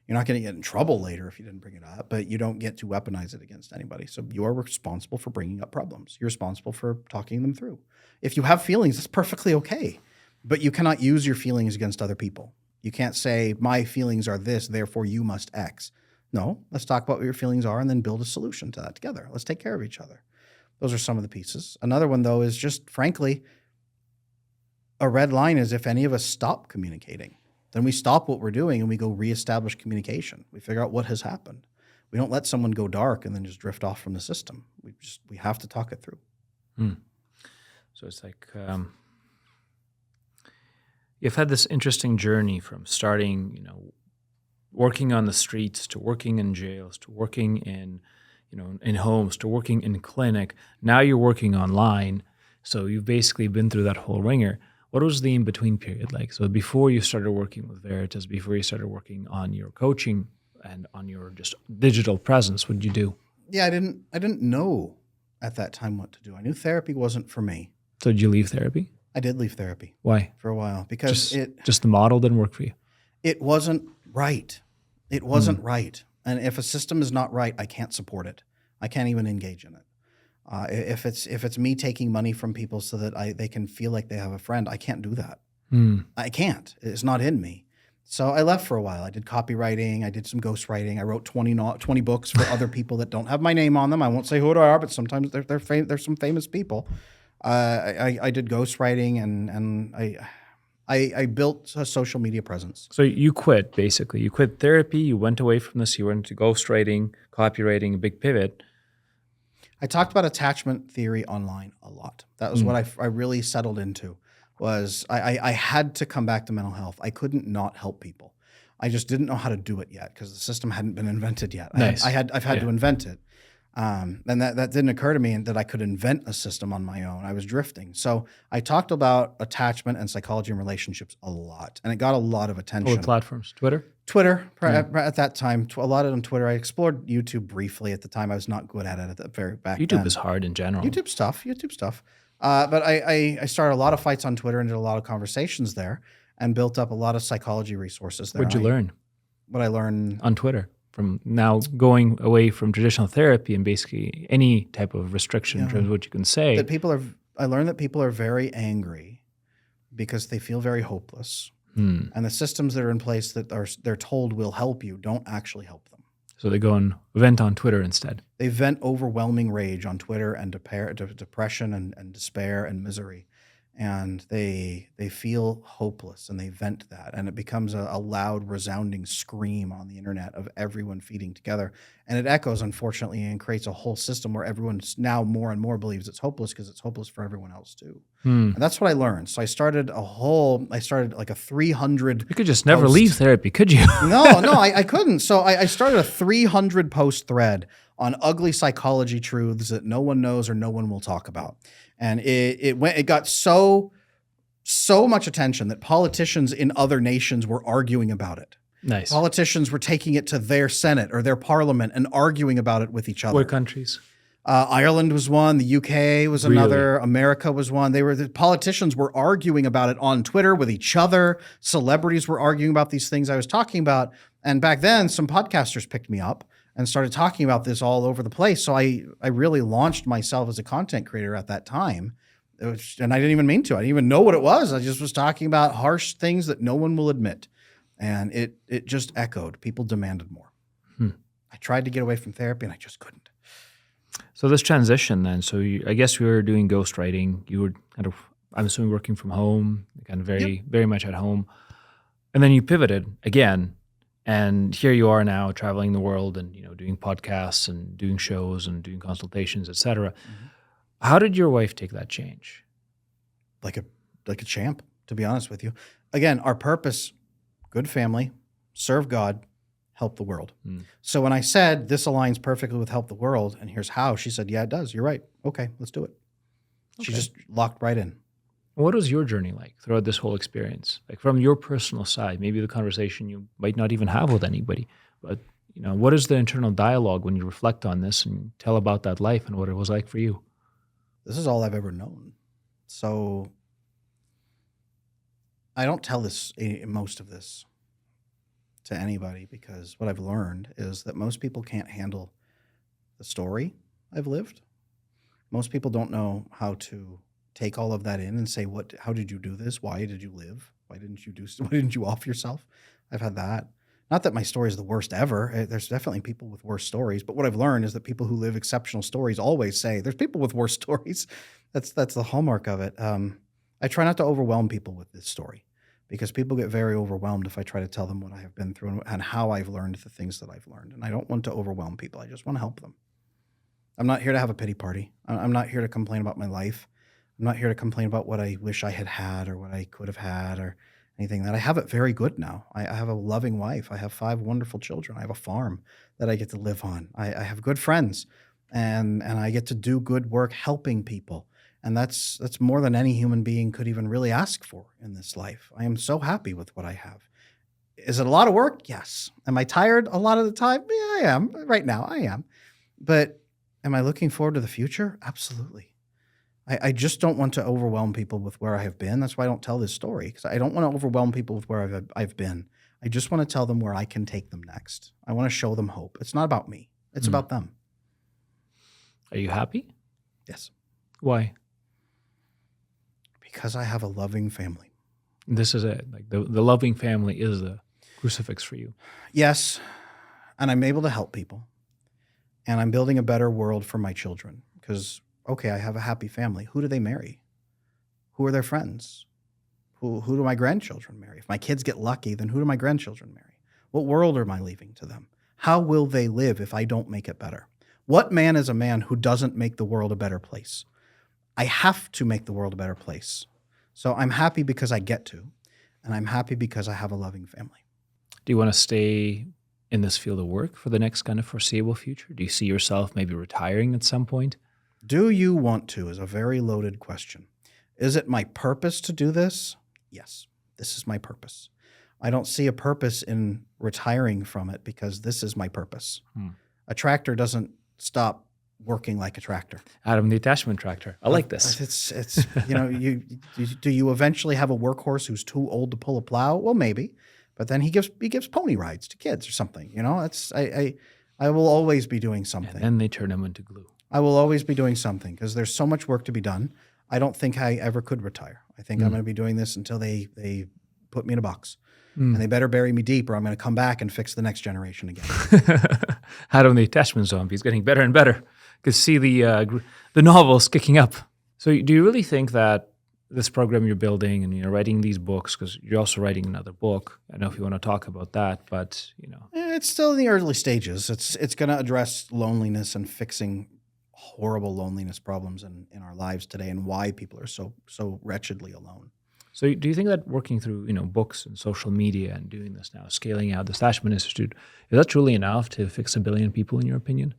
You're not going to get in trouble later if you didn't bring it up, but you don't get to weaponize it against anybody. So you're responsible for bringing up problems. You're responsible for talking them through. If you have feelings, that's perfectly okay, but you cannot use your feelings against other people. You can't say, my feelings are this, therefore you must X. No, let's talk about what your feelings are and then build a solution to that together. Let's take care of each other. Those are some of the pieces. Another one, though, is just, frankly, a red line is if any of us stop communicating, then we stop what we're doing and we go reestablish communication. We figure out what has happened. We don't let someone go dark and then just drift off from the system. We have to talk it through. So it's like you've had this interesting journey from starting, working on the streets to working in jails to working in homes to working in clinic. Now you're working online. So you've basically been through that whole ringer. What was the in-between period like? So before you started working with Veritas, before you started working on your coaching and on your just digital presence, what did you do? Yeah, I didn't know at that time what to do. I knew therapy wasn't for me. So did you leave therapy? I did leave therapy. Why? For a while. Because just the model didn't work for you? It wasn't right. It wasn't right. And if a system is not right, I can't support it. I can't even engage in it. If it's me taking money from people so that they can feel like they have a friend, I can't do that. I can't. It's not in me. So I left for a while. I did copywriting. I did some ghostwriting. I wrote 20 books for other people that don't have my name on them. I won't say who they are, but sometimes they're some famous people. I did ghostwriting and I built a social media presence. So you quit, basically. You quit therapy. You went away from this. You went into ghostwriting, copywriting, a big pivot. I talked about attachment theory online a lot. That was what I really settled into. Was I had to come back to mental health. I couldn't not help people. I just didn't know how to do it yet because the system hadn't been invented yet. Nice. I've had to invent it. And that didn't occur to me that I could invent a system on my own. I was drifting. So I talked about attachment and psychology and relationships a lot. And it got a lot of attention. What platforms? Twitter, at that time, a lot on Twitter. I explored YouTube briefly at the time. I was not good at it at the very back YouTube then. is hard in general. YouTube stuff. But I started a lot of fights on Twitter and did a lot of conversations there and built up a lot of psychology resources there. What'd you learn? What I learned on Twitter from now going away from traditional therapy and basically any type of restriction in terms of what you can say. I learned that people are very angry because they feel very hopeless. And the systems that are in place that they're told will help you don't actually help them. So they go and vent on Twitter instead. They vent overwhelming rage on Twitter and depression and despair and misery. And they feel hopeless and they vent that. And it becomes a loud, resounding scream on the internet of everyone feeding together. And it echoes, unfortunately, and creates a whole system where everyone now more and more believes it's hopeless because it's hopeless for everyone else too. And that's what I learned. So I started like a 300. You could just never leave therapy, could you? No, I couldn't. So I started a 300 post thread on ugly psychology truths that no one knows or no one will talk about. And it got so much attention that politicians in other nations were arguing about it. Nice. Politicians were taking it to their Senate or their parliament and arguing about it with each other. What countries? Ireland was one. The UK was another. America was one. The politicians were arguing about it on Twitter with each other. Celebrities were arguing about these things I was talking about. And back then, some podcasters picked me up and started talking about this all over the place. So I really launched myself as a content creator at that time And I didn't even mean to. I didn't even know what it was. I just was talking about harsh things that no one will admit. And it just echoed. People demanded more. I tried to get away from therapy and I just couldn't. So this transition then, I guess you were doing ghostwriting. You were kind of, I'm assuming, working from home, kind of very much at home. And then you pivoted again. And here you are now traveling the world and, doing podcasts and doing shows and doing consultations, et cetera. How did your wife take that change? Like a champ, to be honest with you. Again, our purpose, good family, serve God, help the world. So when I said this aligns perfectly with help the world, and here's how, she said, yeah, it does. You're right. Okay, let's do it. She just locked right in. What was your journey like throughout this whole experience? Like from your personal side, maybe the conversation you might not even have with anybody, but what is the internal dialogue when you reflect on this and tell about that life and what it was like for you? This is all I've ever known. So I don't tell most of this to anybody because what I've learned is that most people can't handle the story I've lived. Most people don't know how to take all of that in and say, how did you do this? Why did you live? Why didn't you off yourself? I've had that. Not that my story is the worst ever. There's definitely people with worse stories. But what I've learned is that people who live exceptional stories always say, there's people with worse stories. That's the hallmark of it. I try not to overwhelm people with this story because people get very overwhelmed if I try to tell them what I have been through and how I've learned the things that I've learned. And I don't want to overwhelm people. I just want to help them. I'm not here to have a pity party. I'm not here to complain about my life. I'm not here to complain about what I wish I had had or what I could have had or anything that I have it very good now. I have a loving wife. I have 5 wonderful children. I have a farm that I get to live on. I have good friends and I get to do good work helping people. And that's more than any human being could even really ask for in this life. I am so happy with what I have. Is it a lot of work? Yes. Am I tired a lot of the time? Yeah, I am. Right now, I am. But am I looking forward to the future? Absolutely. I just don't want to overwhelm people with where I have been. That's why I don't tell this story, because I don't want to overwhelm people with where I've been. I just want to tell them where I can take them next. I want to show them hope. It's not about me. It's about them. Are you happy? Yes. Why? Because I have a loving family. This is it. Like the loving family is the crucifix for you. Yes. And I'm able to help people. And I'm building a better world for my children because, okay, I have a happy family. Who do they marry? Who are their friends? Who do my grandchildren marry? If my kids get lucky, then who do my grandchildren marry? What world am I leaving to them? How will they live if I don't make it better? What man is a man who doesn't make the world a better place? I have to make the world a better place. So I'm happy because I get to, and I'm happy because I have a loving family. Do you want to stay in this field of work for the next kind of foreseeable future? Do you see yourself maybe retiring at some point? Do you want to is a very loaded question. Is it my purpose to do this? Yes, this is my purpose. I don't see a purpose in retiring from it because this is my purpose. A tractor doesn't stop working like a tractor. Adam, the attachment tractor. I like this. It's do you eventually have a workhorse who's too old to pull a plow? Well, maybe, but then he gives pony rides to kids or something. I will always be doing something. And then they turn them into glue. I will always be doing something because there's so much work to be done. I don't think I ever could retire. I think I'm going to be doing this until they put me in a box. And they better bury me deep or I'm going to come back and fix the next generation again. Adam, the attachment zombie is getting better and better. Could see the novels kicking up. So do you really think that this program you're building and you're writing these books, because you're also writing another book, I don't know if you want to talk about that, but It's still in the early stages. It's going to address loneliness and fixing horrible loneliness problems in our lives today and why people are so wretchedly alone. So do you think that working through books and social media and doing this now, scaling out the Attachment Institute, is that truly enough to fix 1 billion people in your opinion?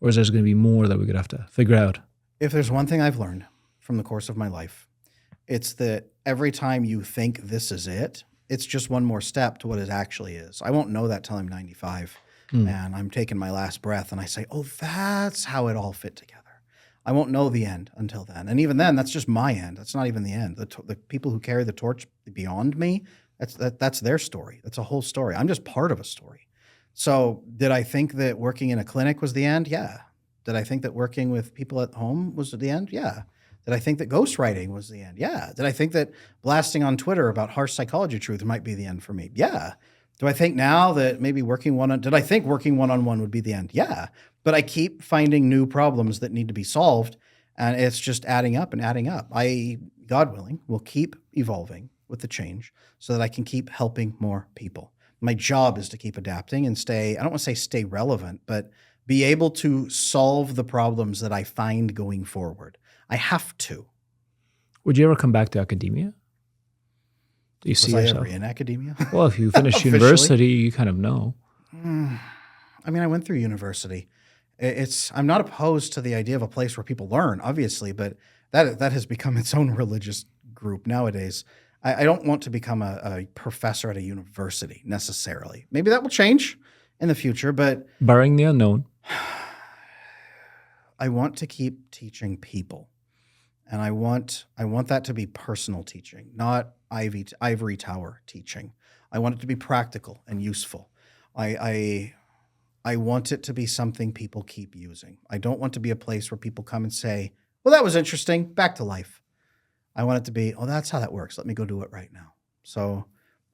Or is there going to be more that we're going to have to figure out? If there's one thing I've learned from the course of my life, it's that every time you think this is it, it's just one more step to what it actually is. I won't know that till I'm 95 and I'm taking my last breath and I say, oh, that's how it all fit together. I won't know the end until then. And even then, that's just my end. That's not even the end. The people who carry the torch beyond me, that's their story. That's a whole story. I'm just part of a story. So did I think that working in a clinic was the end? Yeah. Did I think that working with people at home was the end? Yeah. Did I think that ghostwriting was the end? Yeah. Did I think that blasting on Twitter about harsh psychology truth might be the end for me? Yeah. Do I think now that maybe did I think working one-on-one would be the end? Yeah. But I keep finding new problems that need to be solved, and it's just adding up and adding up. God willing, will keep evolving with the change so that I can keep helping more people. My job is to keep adapting and I don't want to say stay relevant, but be able to solve the problems that I find going forward. I have to. Would you ever come back to academia? Do you see Was I yourself? ever in academia? Well, if you finish university, you kind of know. I mean, I went through university. I'm not opposed to the idea of a place where people learn, obviously, but that has become its own religious group nowadays. I don't want to become a professor at a university necessarily. Maybe that will change in the future, but Barring the unknown. I want to keep teaching people, and I want that to be personal teaching, not ivory tower teaching. I want it to be practical and useful. I want it to be something people keep using. I don't want to be a place where people come and say, well, that was interesting, back to life. I want it to be, oh, that's how that works. Let me go do it right now. So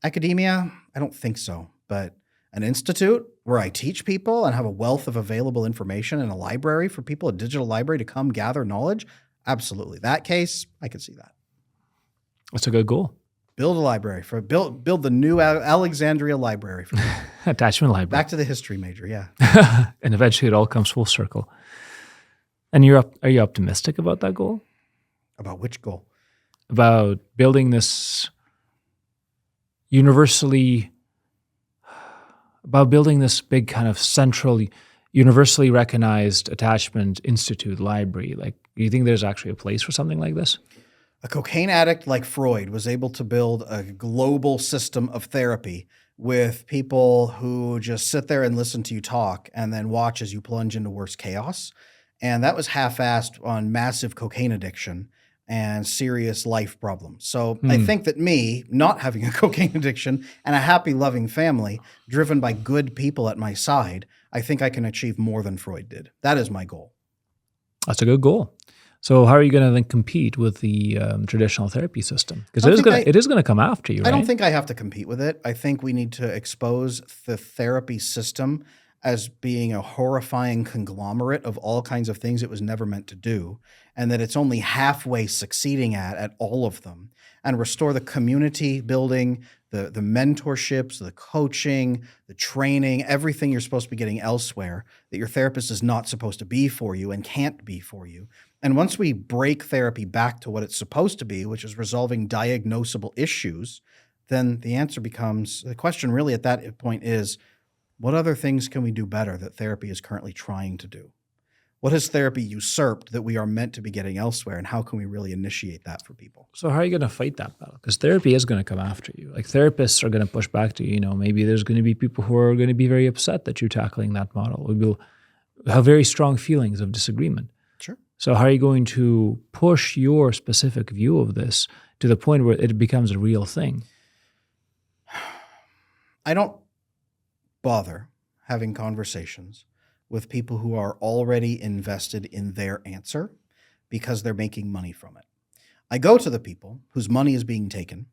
academia, I don't think so, but an institute where I teach people and have a wealth of available information and a library for people, a digital library to come gather knowledge, absolutely. That case, I could see that. That's a good goal. Build a library build the new Alexandria library for people. Attachment library. Back to the history major, yeah. And eventually it all comes full circle. And are you optimistic about that goal? About which goal? About building this big kind of central, universally recognized attachment institute library. Like, do you think there's actually a place for something like this? A cocaine addict like Freud was able to build a global system of therapy with people who just sit there and listen to you talk and then watch as you plunge into worse chaos. And that was half-assed on massive cocaine addiction and serious life problems. So I think that me not having a cocaine addiction and a happy, loving family driven by good people at my side, I think I can achieve more than Freud did. That is my goal. That's a good goal. So how are you going to then compete with the traditional therapy system? Because it is going to come after you, right? I don't think I have to compete with it. I think we need to expose the therapy system as being a horrifying conglomerate of all kinds of things it was never meant to do, and that it's only halfway succeeding at all of them, and restore the community building, the mentorships, the coaching, the training, everything you're supposed to be getting elsewhere that your therapist is not supposed to be for you and can't be for you. And once we break therapy back to what it's supposed to be, which is resolving diagnosable issues, then the question really at that point is, what other things can we do better that therapy is currently trying to do? What has therapy usurped that we are meant to be getting elsewhere, and how can we really initiate that for people? So how are you going to fight that battle? Because therapy is going to come after you. Like, therapists are going to push back to you. Maybe there's going to be people who are going to be very upset that you're tackling that model. We will have very strong feelings of disagreement. Sure. So how are you going to push your specific view of this to the point where it becomes a real thing? I don't bother having conversations with people who are already invested in their answer because they're making money from it. I go to the people whose money is being taken,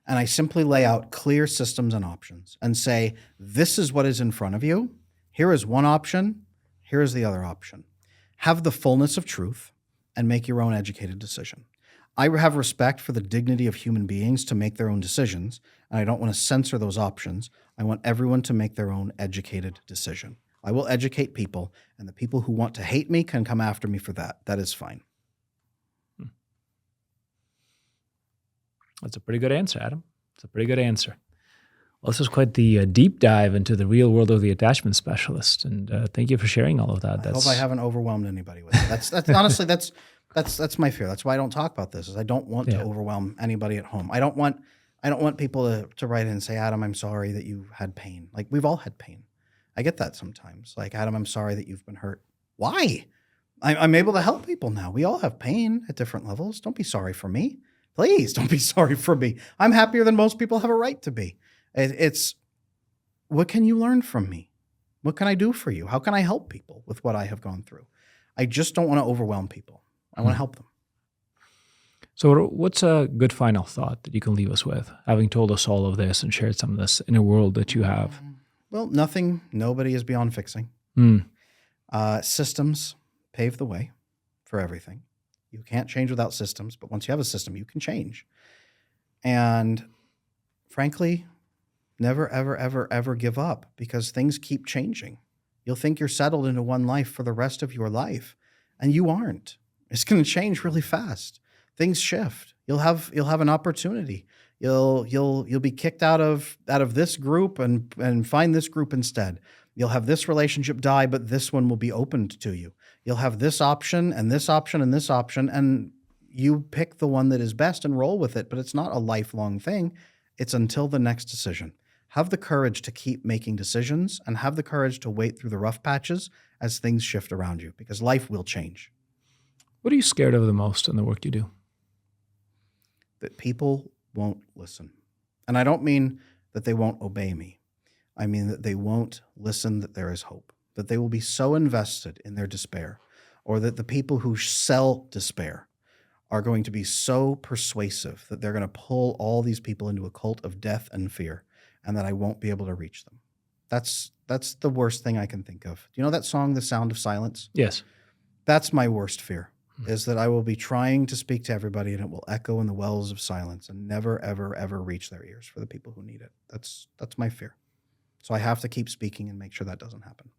and I simply lay out clear systems and options and say, this is what is in front of you. Here is one option. Here is the other option. Have the fullness of truth and make your own educated decision. I have respect for the dignity of human beings to make their own decisions, and I don't want to censor those options. I want everyone to make their own educated decision. I will educate people, and the people who want to hate me can come after me for that. That is fine. That's a pretty good answer, Adam. It's a pretty good answer. Well, this was quite the deep dive into the real world of the attachment specialist, and thank you for sharing all of that. I hope I haven't overwhelmed anybody with it. That's honestly, that's my fear. That's why I don't talk about this. Is I don't want to overwhelm anybody at home. I don't want people to write in and say, Adam, I'm sorry that you had pain. Like, we've all had pain. I get that sometimes. Like, Adam, I'm sorry that you've been hurt. Why? I'm able to help people now. We all have pain at different levels. Don't be sorry for me. Please don't be sorry for me. I'm happier than most people have a right to be. It's, what can you learn from me? What can I do for you? How can I help people with what I have gone through? I just don't want to overwhelm people. I want to help them. So, what's a good final thought that you can leave us with, having told us all of this and shared some of this inner world that you have? Well, nobody is beyond fixing. Mm. Systems pave the way for everything. You can't change without systems, but once you have a system, you can change. And frankly, never, ever, ever, ever give up, because things keep changing. You'll think you're settled into one life for the rest of your life, and you aren't. It's going to change really fast. Things shift. You'll have an opportunity. You'll be kicked out of this group and find this group instead. You'll have this relationship die, but this one will be opened to you. You'll have this option and this option and this option, and you pick the one that is best and roll with it. But it's not a lifelong thing. It's until the next decision. Have the courage to keep making decisions, and have the courage to wait through the rough patches as things shift around you, because life will change. What are you scared of the most in the work you do? That people won't listen. And I don't mean that they won't obey me. I mean that they won't listen, that there is hope, that they will be so invested in their despair, or that the people who sell despair are going to be so persuasive that they're going to pull all these people into a cult of death and fear, and that I won't be able to reach them. That's the worst thing I can think of. Do you know that song, The Sound of Silence? Yes. That's my worst fear, is that I will be trying to speak to everybody and it will echo in the wells of silence and never, ever, ever reach their ears for the people who need it. That's my fear. So I have to keep speaking and make sure that doesn't happen.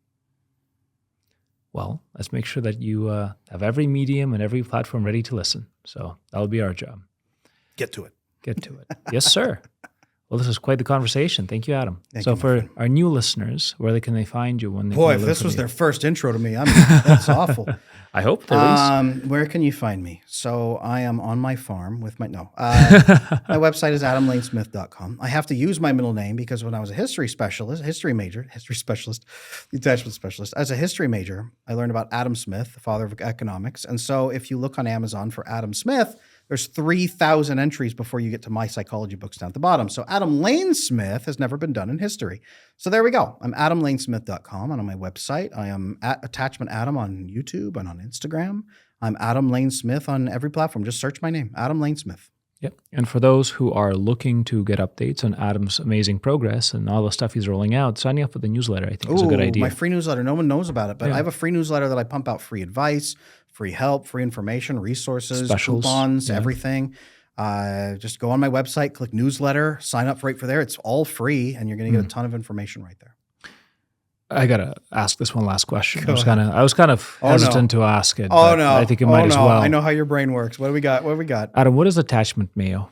Well, let's make sure that you have every medium and every platform ready to listen. So that'll be our job. Get to it. Get to it. Yes, sir. Well, this was quite the conversation. Thank you, Adam. Thank so you, my for friend. our new listeners, where can they find you when they Boy, can if learn this from was you? their first intro to me, that's awful. I hope at least. Where can you find me? So I am on my farm with my website is adamlanesmith.com. I have to use my middle name because when I was a history specialist, detachment specialist, as a history major, I learned about Adam Smith, the father of economics. And so if you look on Amazon for Adam Smith, there's 3,000 entries before you get to my psychology books down at the bottom. So Adam Lane Smith has never been done in history. So there we go. I'm adamlanesmith.com, and on my website, I am at Attachment Adam on YouTube and on Instagram. I'm Adam Lane Smith on every platform. Just search my name, Adam Lane Smith. Yep. And for those who are looking to get updates on Adam's amazing progress and all the stuff he's rolling out, signing up for the newsletter, I think, is a good idea. My free newsletter. No one knows about it, but I have a free newsletter that I pump out free advice, free help, free information, resources, Specials, coupons, everything. Just go on my website, click newsletter, sign up right for there. It's all free, and you're going to get a ton of information right there. I gotta ask this one last question. I was kind of hesitant to ask it. Oh but no! I think it might as well. I know how your brain works. What do we got? Adam, what is attachment mayo?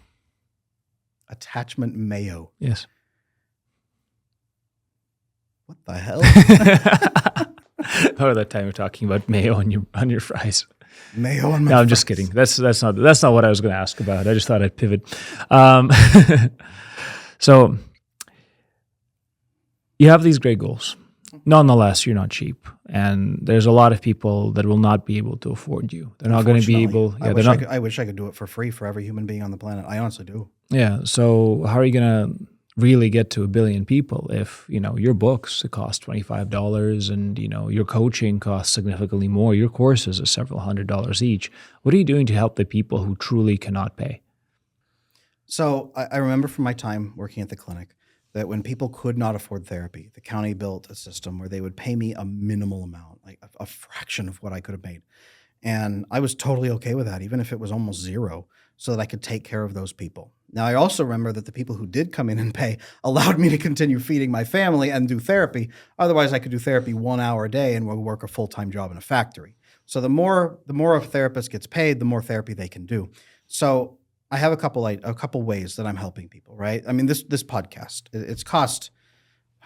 Attachment mayo. Yes. What the hell? Oh, that time you're talking about mayo on your fries. Mayo on my No, I'm fries. just kidding. That's not what I was going to ask about. I just thought I'd pivot. So you have these great goals. Nonetheless, you're not cheap, and there's a lot of people that will not be able to afford you. They're not going to be able. Yeah, I wish I could do it for free for every human being on the planet. I honestly do. Yeah. So how are you going to really get to 1 billion people if your books cost $25 and your coaching costs significantly more? Your courses are several $100s each. What are you doing to help the people who truly cannot pay? So I remember from my time working at the clinic that when people could not afford therapy, the county built a system where they would pay me a minimal amount, like a fraction of what I could have made. And I was totally okay with that, even if it was almost zero, so that I could take care of those people. Now, I also remember that the people who did come in and pay allowed me to continue feeding my family and do therapy. Otherwise, I could do therapy 1 hour a day and work a full-time job in a factory. So the more a therapist gets paid, the more therapy they can do. So I have a couple ways that I'm helping people, right? I mean, this podcast, it's cost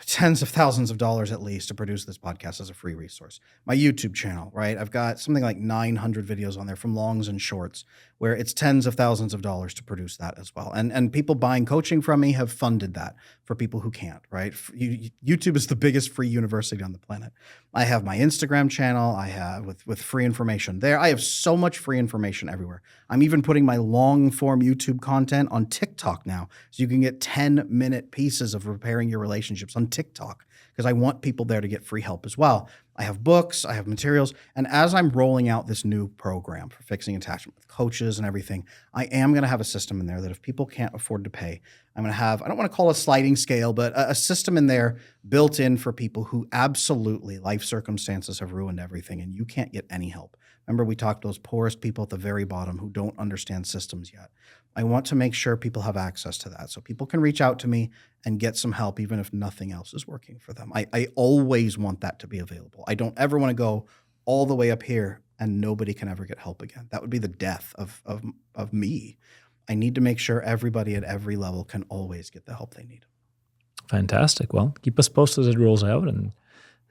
tens of thousands of dollars at least to produce this podcast as a free resource. My YouTube channel, right? I've got something like 900 videos on there from longs and shorts where it's tens of thousands of dollars to produce that as well. And people buying coaching from me have funded that for people who can't, right? YouTube is the biggest free university on the planet. I have my Instagram channel. I have with free information there. I have so much free information everywhere. I'm even putting my long form YouTube content on TikTok now. So you can get 10-minute pieces of repairing your relationships on TikTok because I want people there to get free help as well. I have books, I have materials. And as I'm rolling out this new program for fixing attachment with coaches and everything, I am going to have a system in there that if people can't afford to pay, I'm going to have, I don't want to call it a sliding scale, but a system in there built in for people who absolutely life circumstances have ruined everything and you can't get any help. Remember, we talked those poorest people at the very bottom who don't understand systems yet. I want to make sure people have access to that so people can reach out to me and get some help, even if nothing else is working for them. I always want that to be available. I don't ever want to go all the way up here and nobody can ever get help again. That would be the death of me. I need to make sure everybody at every level can always get the help they need. Fantastic. Well, keep us posted as it rolls out, and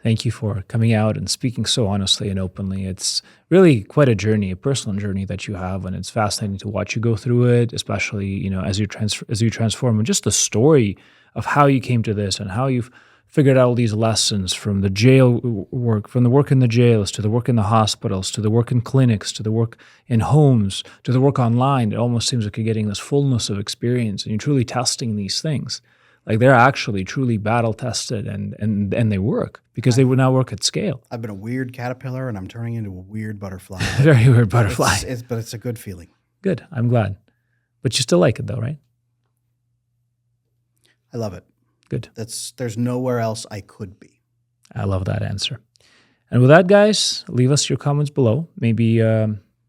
thank you for coming out and speaking so honestly and openly. It's really quite a journey, a personal journey that you have, and it's fascinating to watch you go through it, especially, as you transform, and just the story of how you came to this and how you've figured out all these lessons from the jail work, from the work in the jails to the work in the hospitals, to the work in clinics, to the work in homes, to the work online. It almost seems like you're getting this fullness of experience and you're truly testing these things. Like they're actually truly battle tested and they work because they would now work at scale. I've been a weird caterpillar and I'm turning into a weird butterfly. Very weird butterfly. But it's a good feeling. Good. I'm glad. But you still like it though, right? I love it. Good. There's nowhere else I could be. I love that answer. And with that, guys, leave us your comments below. Maybe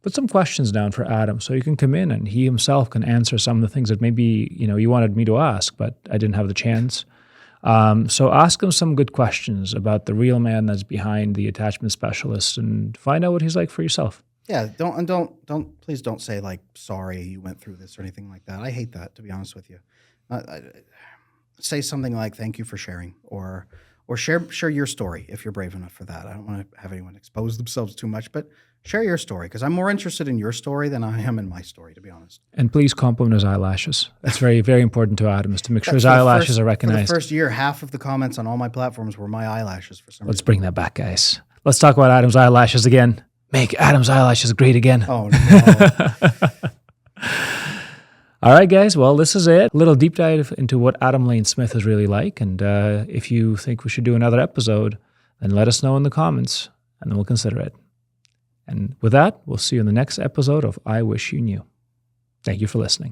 put some questions down for Adam so you can come in and he himself can answer some of the things that maybe you wanted me to ask, but I didn't have the chance. So ask him some good questions about the real man that's behind the attachment specialist and find out what he's like for yourself. Yeah, please don't say like, sorry you went through this or anything like that. I hate that, to be honest with you. Say something like, thank you for sharing, or share your story if you're brave enough for that. I don't want to have anyone expose themselves too much, but share your story because I'm more interested in your story than I am in my story, to be honest. And please compliment his eyelashes. That's very, very important to Adam, is to make sure his eyelashes are recognized. For the first year, half of the comments on all my platforms were my eyelashes for some reason. Let's bring that back, guys. Let's talk about Adam's eyelashes again. Make Adam's eyelashes great again. Oh, no. All right, guys. Well, this is it. A little deep dive into what Adam Lane Smith is really like. And if you think we should do another episode, then let us know in the comments, and then we'll consider it. And with that, we'll see you in the next episode of I Wish You Knew. Thank you for listening.